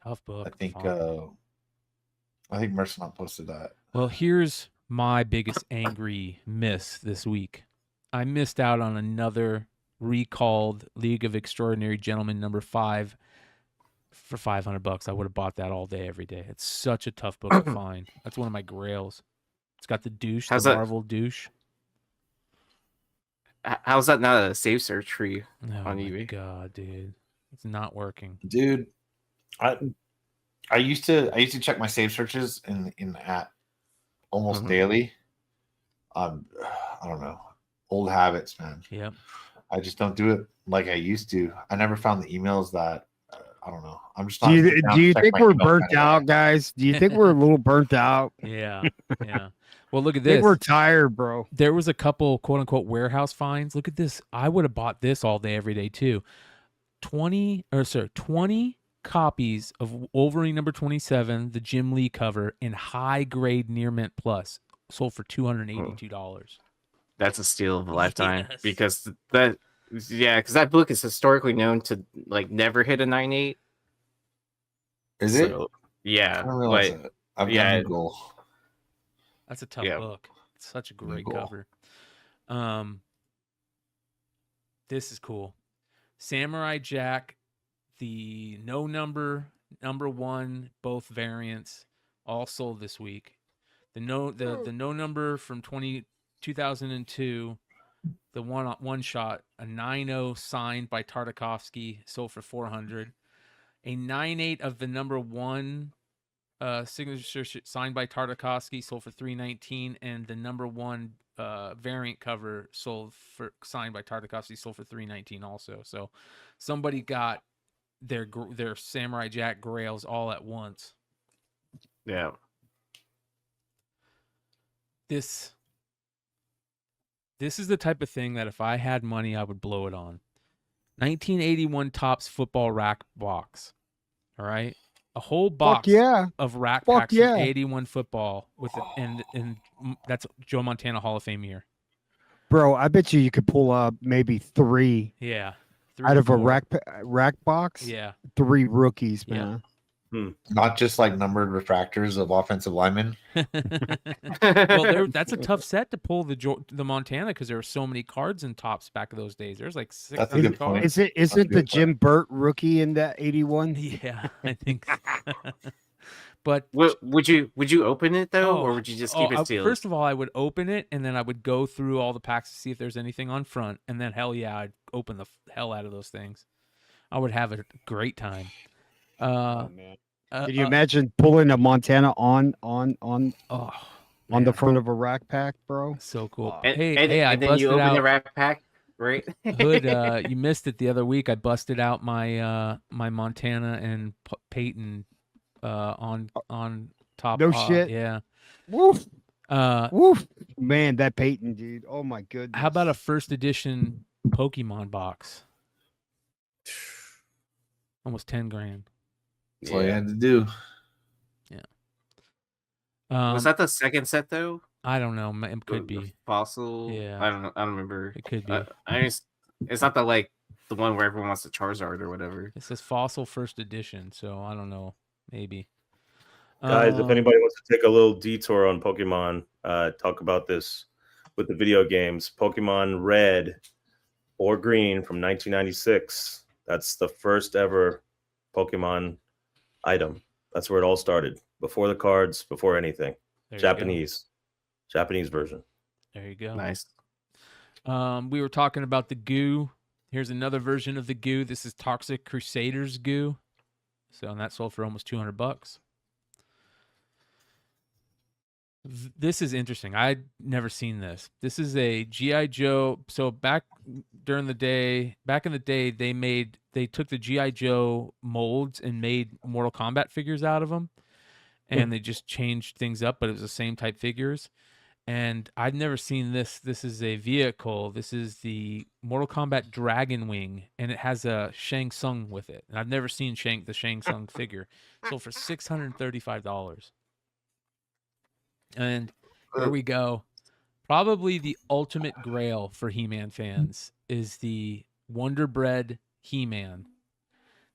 Tough book. I think font. Mercenant posted that. Well, here's my biggest angry miss this week. I missed out on another recalled League of Extraordinary Gentlemen number 5 for $500. I would have bought that all day, every day. It's such a tough book to find. That's one of my grails. It's got the douche, How's the that- Marvel douche. How's that not a safe search for you Oh on my eBay? god, dude, it's not working. Dude, I used to check my save searches in the app almost Mhm. daily. I don't know, old habits, man. Yep. I just don't do it like I used to. I never found the emails that I don't know. I'm just not. do down you to check think my we're email burnt kind of guy. out, guys? Do you think we're a little burnt out? Yeah. Yeah. Well, look at I think this. we're tired, bro. There was a couple quote unquote warehouse finds. Look at this. I would have bought this all day, every day too. 20 copies of Wolverine number 27, the Jim Lee cover, in high grade Near Mint Plus, sold for $282. That's a steal of a lifetime. Yes. Because that book is historically known to like never hit a 9.8. Is it? So, I yeah, don't realize but that. I've yeah. got Google. That's a tough Yeah. book. It's such a great Cool. cover. This is cool. Samurai Jack, the no number 1, both variants, all sold this week. The no number from 2002, the one shot, a 9.0 signed by Tartakovsky, sold for $400. A 9.8 of the number 1 signature signed by Tartakovsky sold for $319, and the number 1 variant cover signed by Tartakovsky sold for $319 also. So somebody got their Samurai Jack grails all at once. Yeah. This is the type of thing that if I had money, I would blow it on. 1981 Topps football rack box. All right, a whole box of rack Fuck packs yeah. of 81 football with and that's Joe Montana Hall of Fame year. Bro, I bet you could pull up maybe 3 Yeah, out of a 4. rack box. Yeah, 3 rookies, Yeah. man. Not just like numbered refractors of offensive linemen. well, that's a tough set to pull the Montana because there were so many cards in Topps back in those days. There's like That's a 600 good point. cards. Isn't the Jim Burt rookie in that 81? Yeah, I think. But would you open it though, or would you just keep it sealed? First of all, I would open it, and then I would go through all the packs to see if there's anything on front, and then hell yeah, I'd open the hell out of those things. I would have a great time. Oh man! Can you imagine pulling a Montana on the front of a rack pack, bro? So cool. And I then busted you open out the rack pack, right? Hood. You missed it the other week. I busted out my my Montana and Peyton on top. No shit. Yeah. Woof. Woof. Man, that Peyton, dude. Oh my goodness. How about a first edition Pokemon box? Almost 10 grand. That's all you had to do. Yeah. Was that the second set though? I don't know. It could be Fossil. Yeah. I don't know. I don't remember. It could be. I mean, it's not the the one where everyone wants the Charizard or whatever. It says Fossil first edition, so I don't know. Maybe. Guys, if anybody wants to take a little detour on Pokemon, talk about this with the video games. Pokemon Red or Green from 1996. That's the first ever Pokemon item. That's where it all started. Before the cards, before anything. Japanese version. There you go. Nice. We were talking about the goo. Here's another version of the goo. This is Toxic Crusaders goo. So, and that sold for almost $200. This is interesting. I'd never seen this. This is a G.I. Joe. So back in the day, they took the G.I. Joe molds and made Mortal Kombat figures out of them. And they just changed things up, but it was the same type figures. And I'd never seen this. This is a vehicle. This is the Mortal Kombat Dragon Wing, and it has a Shang Tsung with it. And I've never seen the Shang Tsung figure. Sold for $635. And here we go. Probably the ultimate grail for He-Man fans is the Wonder Bread He-Man.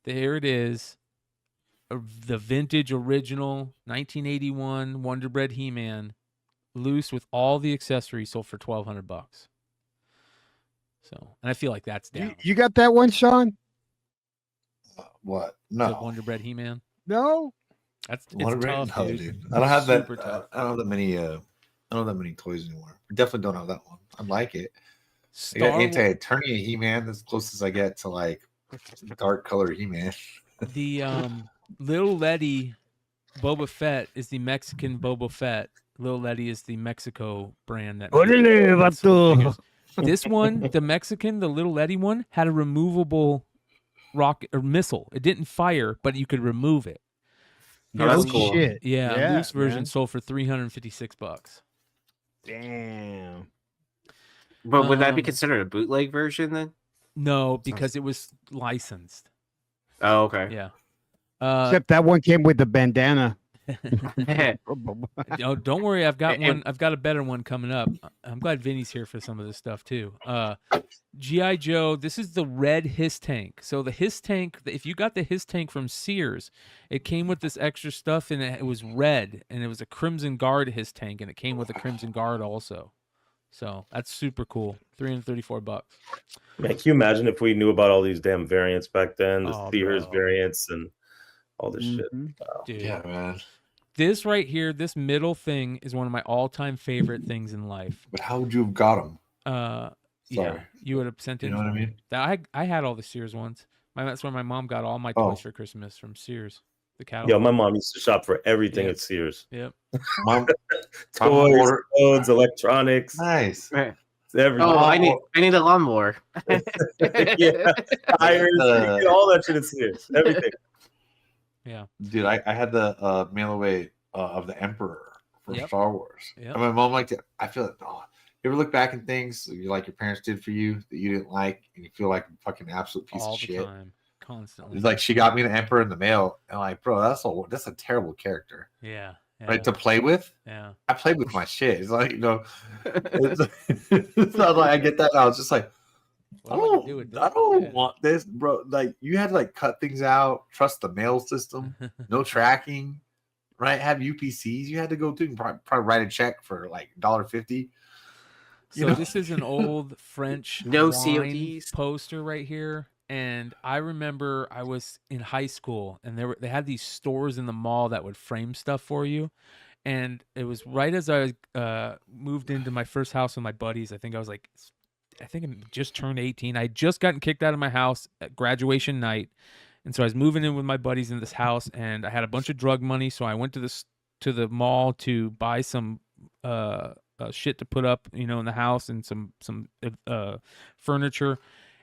There it is. The vintage original 1981 Wonder Bread He-Man, loose with all the accessories, sold for $1,200. So, and I feel like that's down. You got that one, Sean? What? The No. Wonder Bread He-Man. No. It's tough, tough, dude. I don't have that. Tough. I don't have that many. I don't have that many toys anymore. I definitely don't have that one. I like it. I got Anti-Eternia He-Man. That's the closest I get to like dark color He-Man. The Little Letty Boba Fett is the Mexican Boba Fett. Little Letty is the Mexico brand. This one, the Mexican, the Little Letty one, had a removable rocket or missile. It didn't fire, but you could remove it. Oh, that's cool. Shit. Yeah, loose version sold for $356. Damn. But would that be considered a bootleg version then? No, because it was licensed. Oh, okay. Yeah. Except that one came with the bandana. Oh, don't worry, I've got one. I've got a better one coming up. I'm glad Vinny's here for some of this stuff too. G.I. Joe, this is the red Hiss tank. So the Hiss tank, if you got the Hiss tank from Sears, it came with this extra stuff and it was red, and it was a Crimson Guard Hiss tank, and it came with a Crimson Guard also. So that's super cool. $334. Man, can you imagine if we knew about all these damn variants back then? The Sears bro. variants and all this shit. Wow. Dude. Yeah, man. This right here, this middle thing is one of my all-time favorite things in life. But how would you have got them? Yeah, you would have sent it. You know what I mean? I had all the Sears ones. That's where my mom got all my toys for Christmas, from Sears. The catalog. Yeah, my mom used to shop for everything at Sears. Yep. Mom, toys, clothes, electronics. Nice. Everything. Oh, I need a lawnmower. Yeah, tires, all that shit at Sears. Everything. Yeah, dude, I had the mail away of the Emperor for Star Wars. Yep. And my mom liked it. I feel like, you ever look back in things like your parents did for you that you didn't like, and you feel like a fucking absolute piece all of the shit? time, constantly. It's like she got me the Emperor in the mail, and I'm like, bro, that's a terrible character. Yeah. Right, to play with. Yeah, I played with my shit. It's like, it's not like I get that. I was just like, I don't want this, bro. Like, you had to like cut things out, trust the mail system, no tracking, right? Have UPCs. You had to go through and probably write a check for like $1.50. So this is an old French no wine CODs poster right here, And I remember I was in high school, and they had these stores in the mall that would frame stuff for you. And it was right as I moved into my first house with my buddies. I think I just turned 18. I had just gotten kicked out of my house at graduation night. And so I was moving in with my buddies in this house, and I had a bunch of drug money. So I went to the mall to buy some shit to put up, in the house, and some furniture.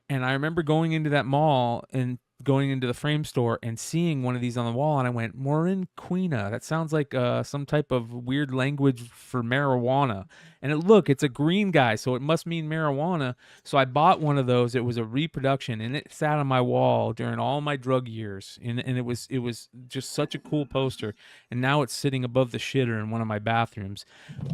And I remember going into that mall and going into the frame store and seeing one of these on the wall, and I went, Morin Quina. That sounds like some type of weird language for marijuana. And it's a green guy, so it must mean marijuana. So I bought one of those. It was a reproduction, and it sat on my wall during all my drug years. And it was just such a cool poster. And now it's sitting above the shitter in one of my bathrooms.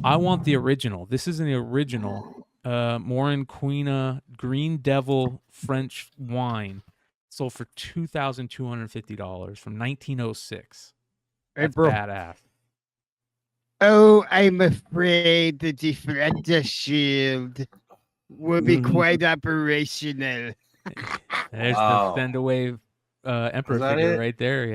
I want the original. This is the original. Morin Quina Green Devil French wine. Sold for $2,250 from 1906. That's badass. Oh, I'm afraid the deflector shield will be quite operational. There's the Send-Away Emperor figure right there.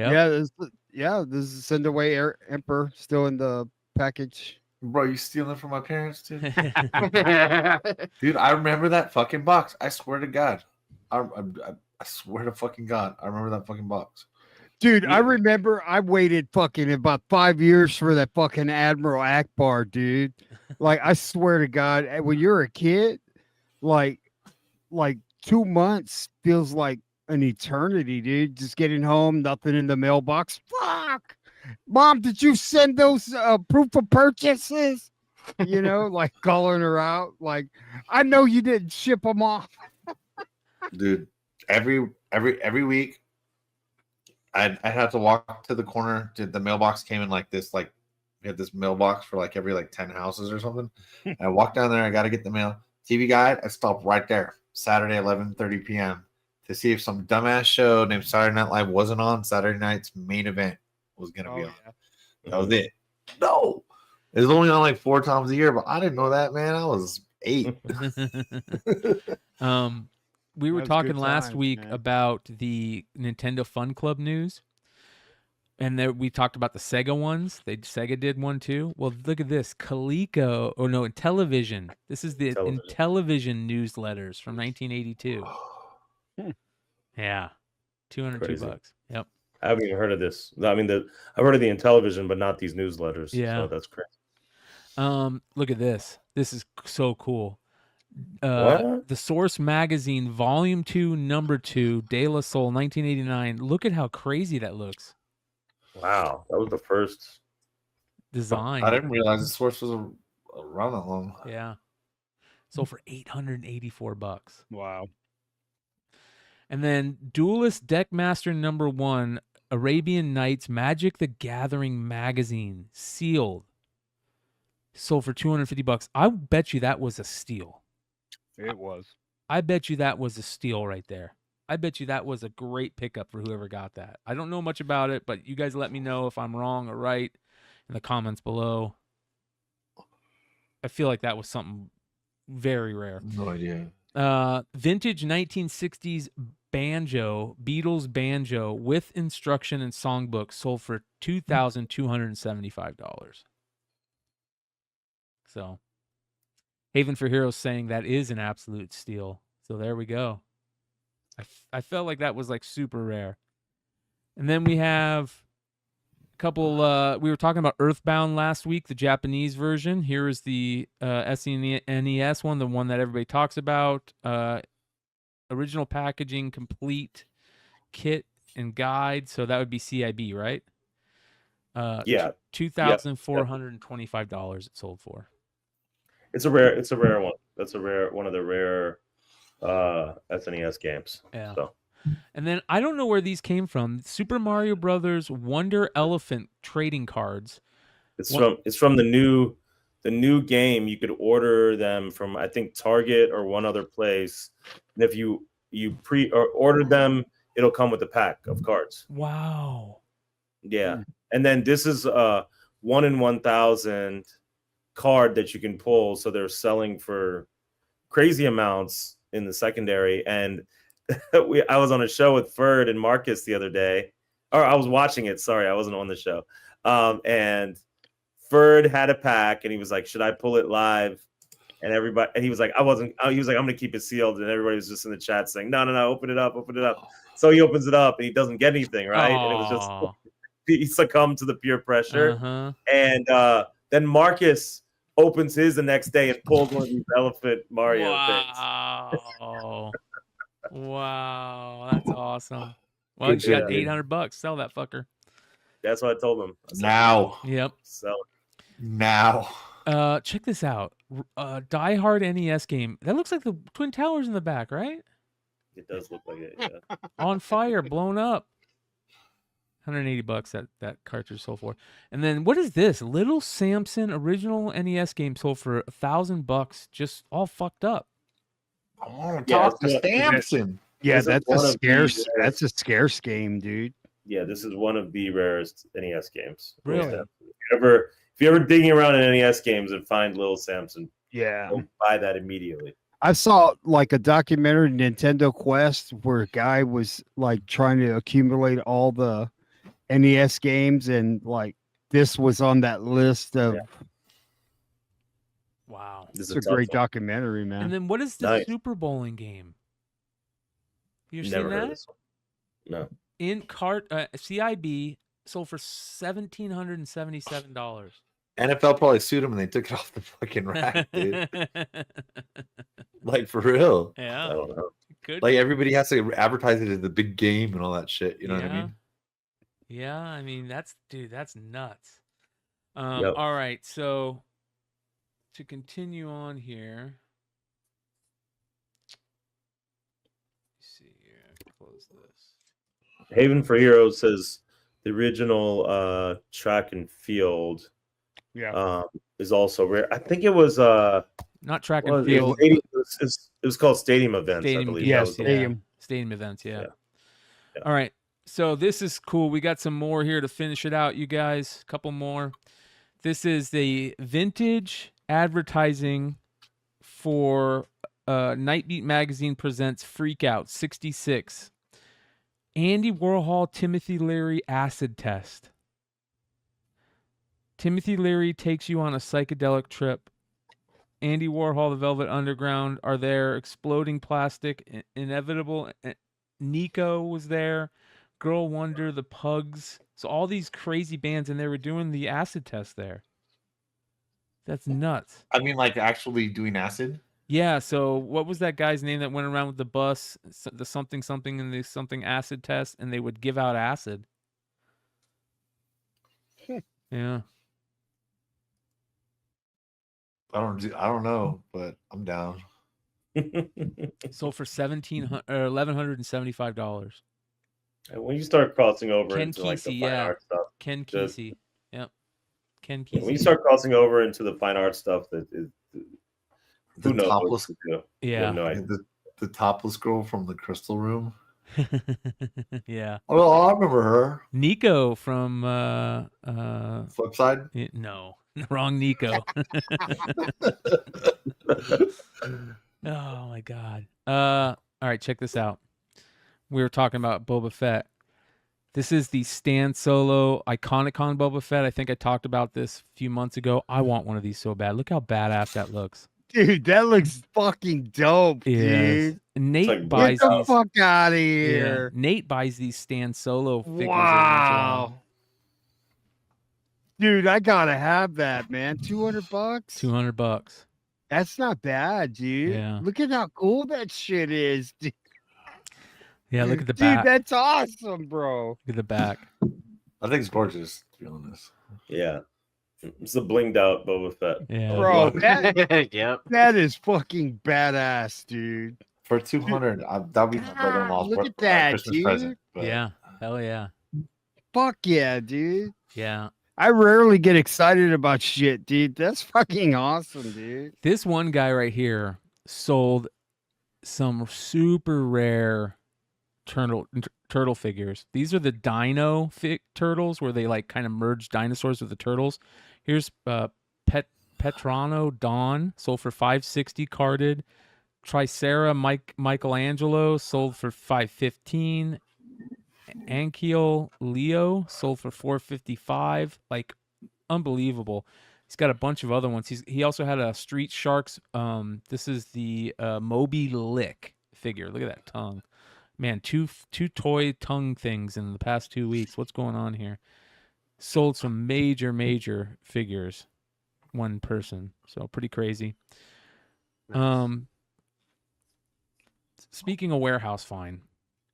Yep. This is Send-Away Emperor still in the package. Bro, you stealing from my parents, too? Dude, I remember that fucking box. I swear to God. I swear to fucking God, I remember that fucking box. Dude, I remember I waited fucking about 5 years for that fucking Admiral Akbar, dude. Like, I swear to God, when you're a kid, like 2 months feels like an eternity, dude. Just getting home, nothing in the mailbox. Fuck! Mom, did you send those proof of purchases? Like calling her out. Like, I know you didn't ship them off. Dude. Every week, I'd have to walk to the corner. The mailbox came in like this, like we had this mailbox for like every 10 houses or something. I walk down there. I got to get the mail. TV Guide. I stopped right there. Saturday, 11:30 p.m. to see if some dumbass show named Saturday Night Live wasn't on. Saturday night's main event was gonna be on. Yeah. That was it. No, it was only on like 4 times a year, but I didn't know that, man. I was 8. We were talking last week about the Nintendo Fun Club news, and there we talked about the Sega ones. Sega did one too. Well, look at this, Coleco. Oh no, Intellivision. This is the Intellivision newsletters from 1982. Yeah, $202. Yep. I haven't even heard of this. I mean, I've heard of the Intellivision, but not these newsletters. Yeah, so that's crazy. Look at this. This is so cool. The Source Magazine, Volume 2, Number 2, De La Soul, 1989. Look at how crazy that looks. Wow, that was the first design. I didn't realize the Source was around that long. Yeah, sold for $884. Wow. And then Duelist Deckmaster number 1, Arabian Nights, Magic the Gathering magazine, sealed. Sold for $250. I bet you that was a steal. It was. I bet you that was a steal right there. I bet you that was a great pickup for whoever got that. I don't know much about it, but you guys let me know if I'm wrong or right in the comments below. I feel like that was something very rare. No idea. Vintage 1960s banjo, Beatles banjo with instruction and songbook sold for $2,275. So, Haven for Heroes saying that is an absolute steal. So there we go. I felt like that was like super rare. And then we have a couple. We were talking about Earthbound last week, the Japanese version. Here is the SNES one, the one that everybody talks about. Original packaging, complete kit and guide. So that would be CIB, right? Yeah, $2,425 it sold for. It's a rare one. That's one of the rare SNES games. Yeah. So. And then I don't know where these came from. Super Mario Brothers Wonder Elephant trading cards. It's from the new game. You could order them from, I think, Target or one other place. And if you order them, it'll come with a pack of cards. Wow. Yeah. And then this is a 1 in 1,000 card that you can pull. So they're selling for crazy amounts in the secondary. And I was on a show with Ferd and Marcus the other day, or I was watching it. Sorry, I wasn't on the show. And Ferd had a pack, and he was like, "Should I pull it live?" And everybody, and he was like, "I wasn't." He was like, "I'm gonna keep it sealed," and everybody was just in the chat saying, "No, open it up, open it up." So he opens it up, and he doesn't get anything, right? And it was just he succumbed to the peer pressure, and then Marcus opens his the next day and pulls one of these elephant Mario things. Wow, that's awesome. Well, you got $800. Sell that fucker. That's what I told him. Now. Yep. Sell it. Now. Check this out. Die Hard NES game. That looks like the Twin Towers in the back, right? It does look like it, yeah. On fire, blown up. $180 that cartridge sold for. And then what is this? Little Samson original NES game sold for $1,000, just all fucked up. I want to talk to Samson. Yeah, that's a scarce game, dude. Yeah, this is one of the rarest NES games. Really? If you're ever digging around in NES games and find Little Samson, don't buy that immediately. I saw like a documentary, Nintendo Quest, where a guy was like trying to accumulate all the NES games, and like this was on that list of. Yeah. Wow, it's a great documentary, man. And then what is the Super Bowling game? You seen Never heard that? of this one. No. In cart CIB sold for $1,777. NFL probably sued him and they took it off the fucking rack, dude. Like for real. Yeah. I don't know. Good. Like everybody has to advertise it as the big game and all that shit. You know what I mean? Yeah, I mean that's nuts. Yep. All right, so to continue on here. Let's see here. Close this. Haven for Heroes says the original track and field is also rare. I think it was not track and field. It was called Stadium Events, I believe. Yes, Stadium Events, yeah. All right. So this is cool. We got some more here to finish it out, you guys. A couple more. This is the vintage advertising for Nightbeat Magazine presents Freak Out 66. Andy Warhol, Timothy Leary acid test. Timothy Leary takes you on a psychedelic trip. Andy Warhol, the Velvet Underground are there. Exploding Plastic, Inevitable. Nico was there. Girl Wonder, the Pugs. So all these crazy bands, and they were doing the acid test there. That's nuts. I mean, like actually doing acid? Yeah, so what was that guy's name that went around with the bus, the something and the something acid test, and they would give out acid? Yeah. I don't know, but I'm down. Sold for $1,175. When you start crossing over Ken into Kesey, like the fine art stuff, Ken Kesey, yep. Ken Kesey. When you start crossing over into the fine art stuff, that is, who knows? Topless, yeah, no idea. The topless girl from the Crystal Room. Yeah. Well, I remember her. Nico from Flipside? No, wrong Nico. Oh my god. All right, check this out. We were talking about Boba Fett. This is the Stan Solo Iconicon Boba Fett. I think I talked about this a few months ago. I want one of these so bad. Look how badass that looks. Dude, that looks fucking dope, dude. Nate buys Get the these. fuck out of here. Yeah. Nate buys these Stan Solo figures. Wow. Dude, I gotta have that, man. $200? $200. That's not bad, dude. Yeah. Look at how cool that shit is, dude. Yeah, look at the back. Dude, that's awesome, bro. Look at the back. I think it's gorgeous, to be honest. Yeah. It's a blinged out Boba Fett. Yeah. Bro, that, Yep. that is fucking badass, dude. For 200, that would be my brother-in-law's look at that, Christmas dude. present. But Yeah. Hell yeah. Fuck yeah, dude. Yeah. I rarely get excited about shit, dude. That's fucking awesome, dude. This one guy right here sold some super rare turtle figures. These are the dino turtles where they like kind of merge dinosaurs with the turtles. Here's Petrano Dawn, sold for $560 carded. Tricera Michelangelo sold for $515. Ankiel Leo sold for $455. Like, unbelievable. He's got a bunch of other ones. He also had a Street Sharks. This is the Moby Lick figure. Look at that tongue, man. Two toy tongue things in the past 2 weeks. What's going on here? Sold some major figures. One person, so pretty crazy. Nice. Speaking of warehouse find,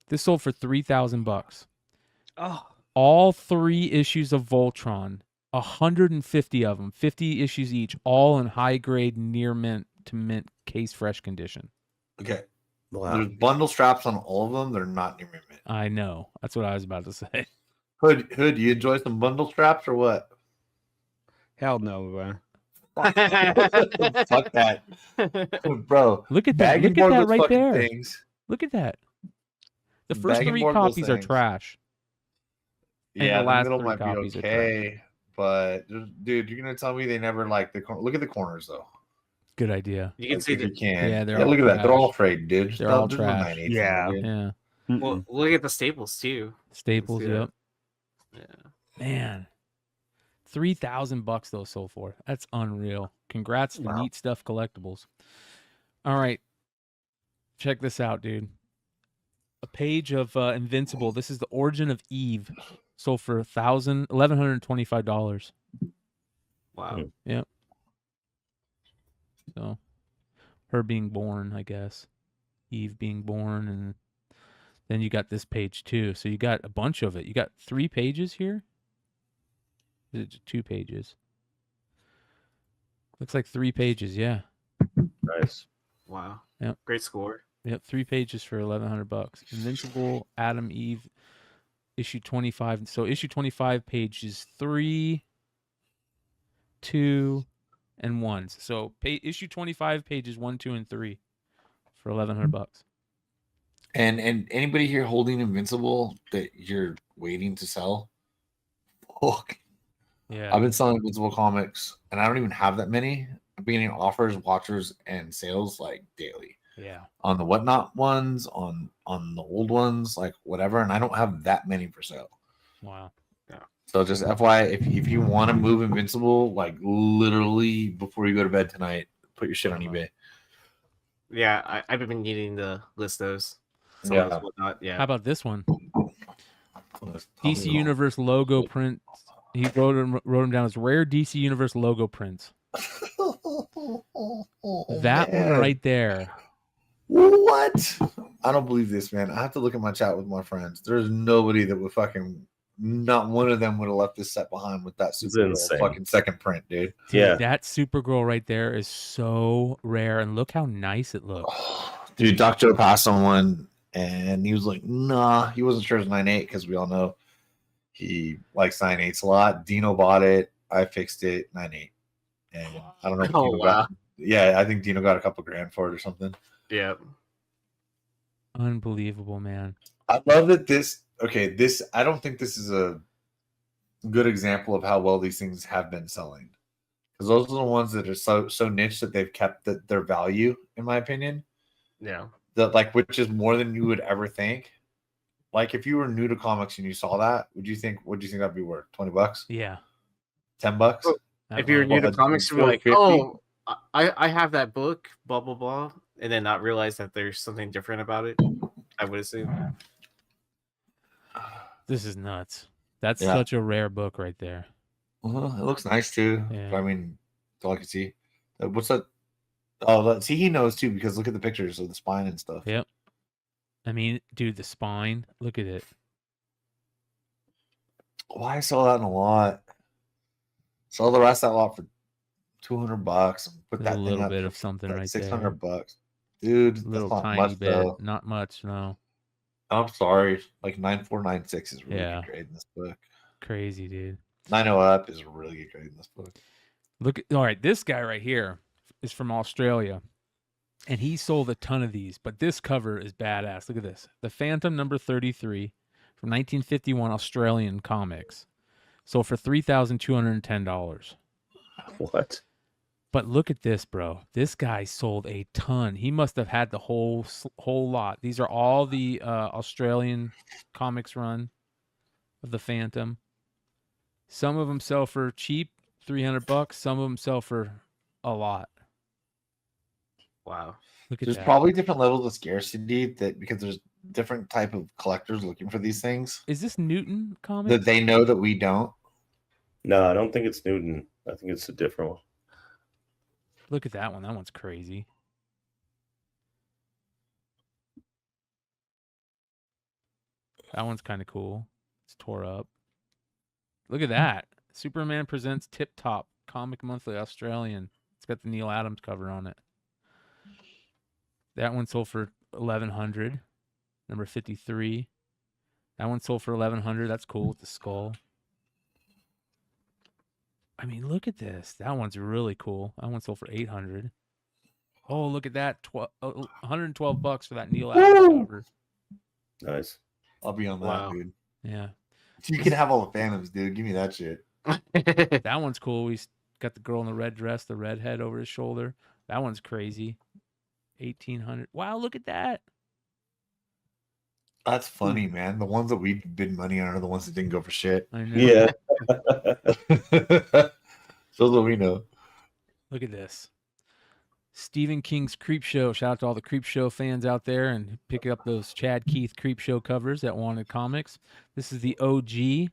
this sold for $3,000. Oh, All 3 issues of Voltron, 150 of them, 50 issues each, all in high grade, near mint to mint, case fresh condition. Okay. Wow. There's bundle straps on all of them. They're not near mint. I know. That's what I was about to say. Hood, you enjoy some bundle straps or what? hell no, man. Fuck that, bro. Look at that. Look at that right there. Things. Look at that. The first Bag and 3 board those copies are things. trash. And Yeah, the the last middle 3 might be copies are trash. okay, but dude, you're gonna tell me they never like the corner? Look at the corners though. Good idea. You can Like, see if you that. can. Yeah, they're Yeah, all look at that. They're all trash. afraid, dude. They're all There's no trash. 9/8 Yeah. in there, dude. Yeah. Well, look at the staples too. Staples, see that. yep. Yeah. Man. $3,000 those sold for. That's unreal. Congrats to Wow. Neat Stuff Collectibles. All right. Check this out, dude. A page of Invincible. This is the Origin of Eve. Sold for $1,125. Wow. Yep. So, her being born, I guess. Eve being born, and then you got this page too. So you got a bunch of it. You got 3 pages here. Is it 2 pages? Looks like 3 pages. Yeah. Nice. Wow. Yep. Great score. Yep. 3 pages for $1,100. Invincible, Adam, Eve, issue 25. So issue 25 pages 3, 2, and 1. So issue 25 pages 1, 2, and 3 for $1,100. And anybody here holding Invincible that you're waiting to sell? Fuck. Yeah. I've been selling Invincible comics, and I don't even have that many. I'm getting offers, watchers, and sales like daily Yeah. on the whatnot ones, on the old ones, like whatever. And I don't have that many for sale. Wow. So just FYI, if you want to move Invincible, like literally before you go to bed tonight, put your shit on eBay. Yeah, I've been needing to list those. So Yeah. whatnot. Yeah. How about this one? Let's talk DC about- Universe logo print. He wrote him down as rare DC Universe logo prints. That one Man. right there. What? I don't believe this, man. I have to look at my chat with my friends. There's nobody that would fucking, not one of them would have left this set behind with that Supergirl insane. fucking second print, dude. Dude, Yeah. that Supergirl right there is so rare, and look how nice it looks. Dude, Doc Joe passed on one, and he was like, nah, he wasn't sure it was 9.8 because we all know he likes 9.8s a lot. Dino bought it. I fixed it 9.8. And I don't know. If Oh, Dino wow. got, yeah, I think Dino got a couple grand for it or something. Yeah. Unbelievable, man. I love that this, I don't think this is a good example of how well these things have been selling. Because those are the ones that are so niche that they've kept their value, in my opinion. Yeah. Which is more than you would ever think. Like if you were new to comics and you saw that, would you think that'd be worth? $20? Yeah. $10? Well, If you're new to comics, you're like, 450? oh, I have that book, blah blah blah, and then not realize that there's something different about it. I would assume. This is nuts. That's Yeah. such a rare book right there. Well, it looks nice too. Yeah. I mean, that's all I can see. What's that? Oh, see, he knows too because look at the pictures of the spine and stuff. Yep. I mean, dude, the spine. Look at it. Why I saw that in a lot? Sell the rest of that lot for $200 and put There's that a thing little up bit for of something like right $600, dude. That's Little not tiny much bit. though. Not much, no. I'm sorry. Like 9496 is really Yeah. good grade in this book. Crazy, dude. 90 up is a really good grade in this book. Look at, all right, this guy right here is from Australia. And he sold a ton of these, but this cover is badass. Look at this. The Phantom number 33 from 1951 Australian Comics. Sold for $3,210. What? But look at this, bro. This guy sold a ton. He must have had the whole lot. These are all the Australian comics run of the Phantom. Some of them sell for cheap, $300. Some of them sell for a lot. Wow. Look at There's that. probably different levels of scarcity that because there's different type of collectors looking for these things Is this Newton Comics? that they know that we don't. No, I don't think it's Newton. I think it's a different one. Look at that one. That one's crazy. That one's kind of cool. It's tore up. Look at that. Superman Presents Tip Top Comic Monthly Australian. It's got the Neil Adams cover on it. That one sold for $1,100. Number 53. That one sold for $1,100. That's cool with the skull. I mean, look at this. That one's really cool. That one sold for $800. Oh, look at that. $112 for that Neil Adams cover. Nice. I'll be on that, Wow. dude. Yeah. You can have all the Phantoms, dude. Give me that shit. That one's cool. He's got the girl in the red dress, the red head over his shoulder. That one's crazy. 1,800. Wow, look at that. That's funny, man. The ones that we bid money on are the ones that didn't go for shit. I know. Yeah. So that we know. Look at this. Stephen King's Creepshow. Shout out to all the Creepshow fans out there and pick up those Chad Keith Creepshow covers at Wanted Comics. This is the OG,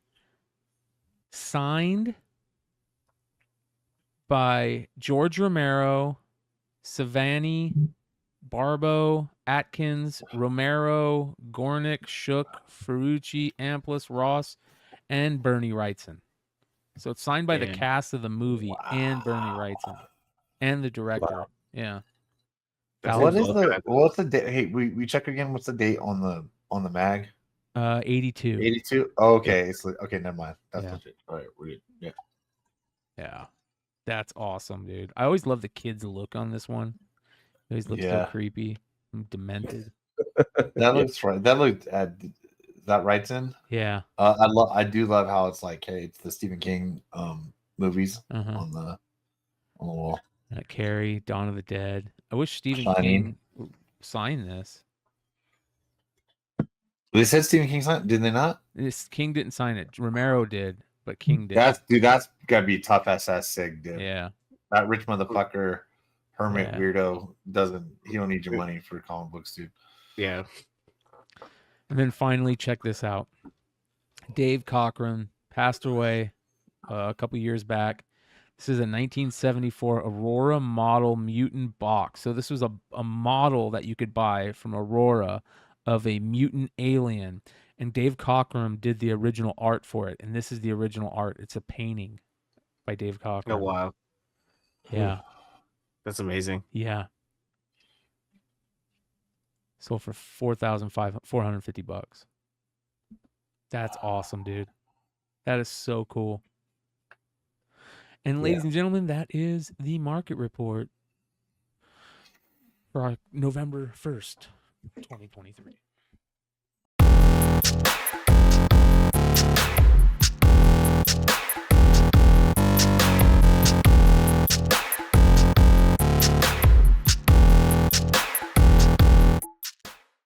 signed by George Romero, Savani, Barbo, Atkins, Romero, Gornick, Shook, Ferrucci, Amplis, Ross, and Bernie Wrightson. So it's signed by the Damn. cast of the movie and Bernie Wrightson and the director. Wow. Yeah. What's the date? Hey, we check again. What's the date on the mag? 82. 82. Oh, okay. It's okay. Never mind. That's Yeah. legit. All right. We're good. Yeah. Yeah. That's awesome, dude. I always love the kids' look on this one. It always looks so creepy and demented. That looks right. That looked at that Wrightson. Yeah. I do love how it's like, hey, it's the Stephen King movies Uh-huh. on the wall. Carrie, Dawn of the Dead. I wish Stephen Shining. King would sign this. They said Stephen King signed. Did they not? King didn't sign it. Romero did, but King did. That's gotta be tough SS sig, dude. Yeah. That rich motherfucker, hermit Yeah. weirdo he don't need your money for comic books, dude. Yeah. And then finally, check this out. Dave Cochran passed away a couple years back. This is a 1974 Aurora model mutant box. So this was a model that you could buy from Aurora of a mutant alien. And Dave Cochran did the original art for it. And this is the original art. It's a painting by Dave Cochran. Oh, wow. Yeah. That's amazing. Yeah. Sold for $450. That's awesome, dude. That is so cool. And ladies and gentlemen, that is the market report for November 1st, 2023.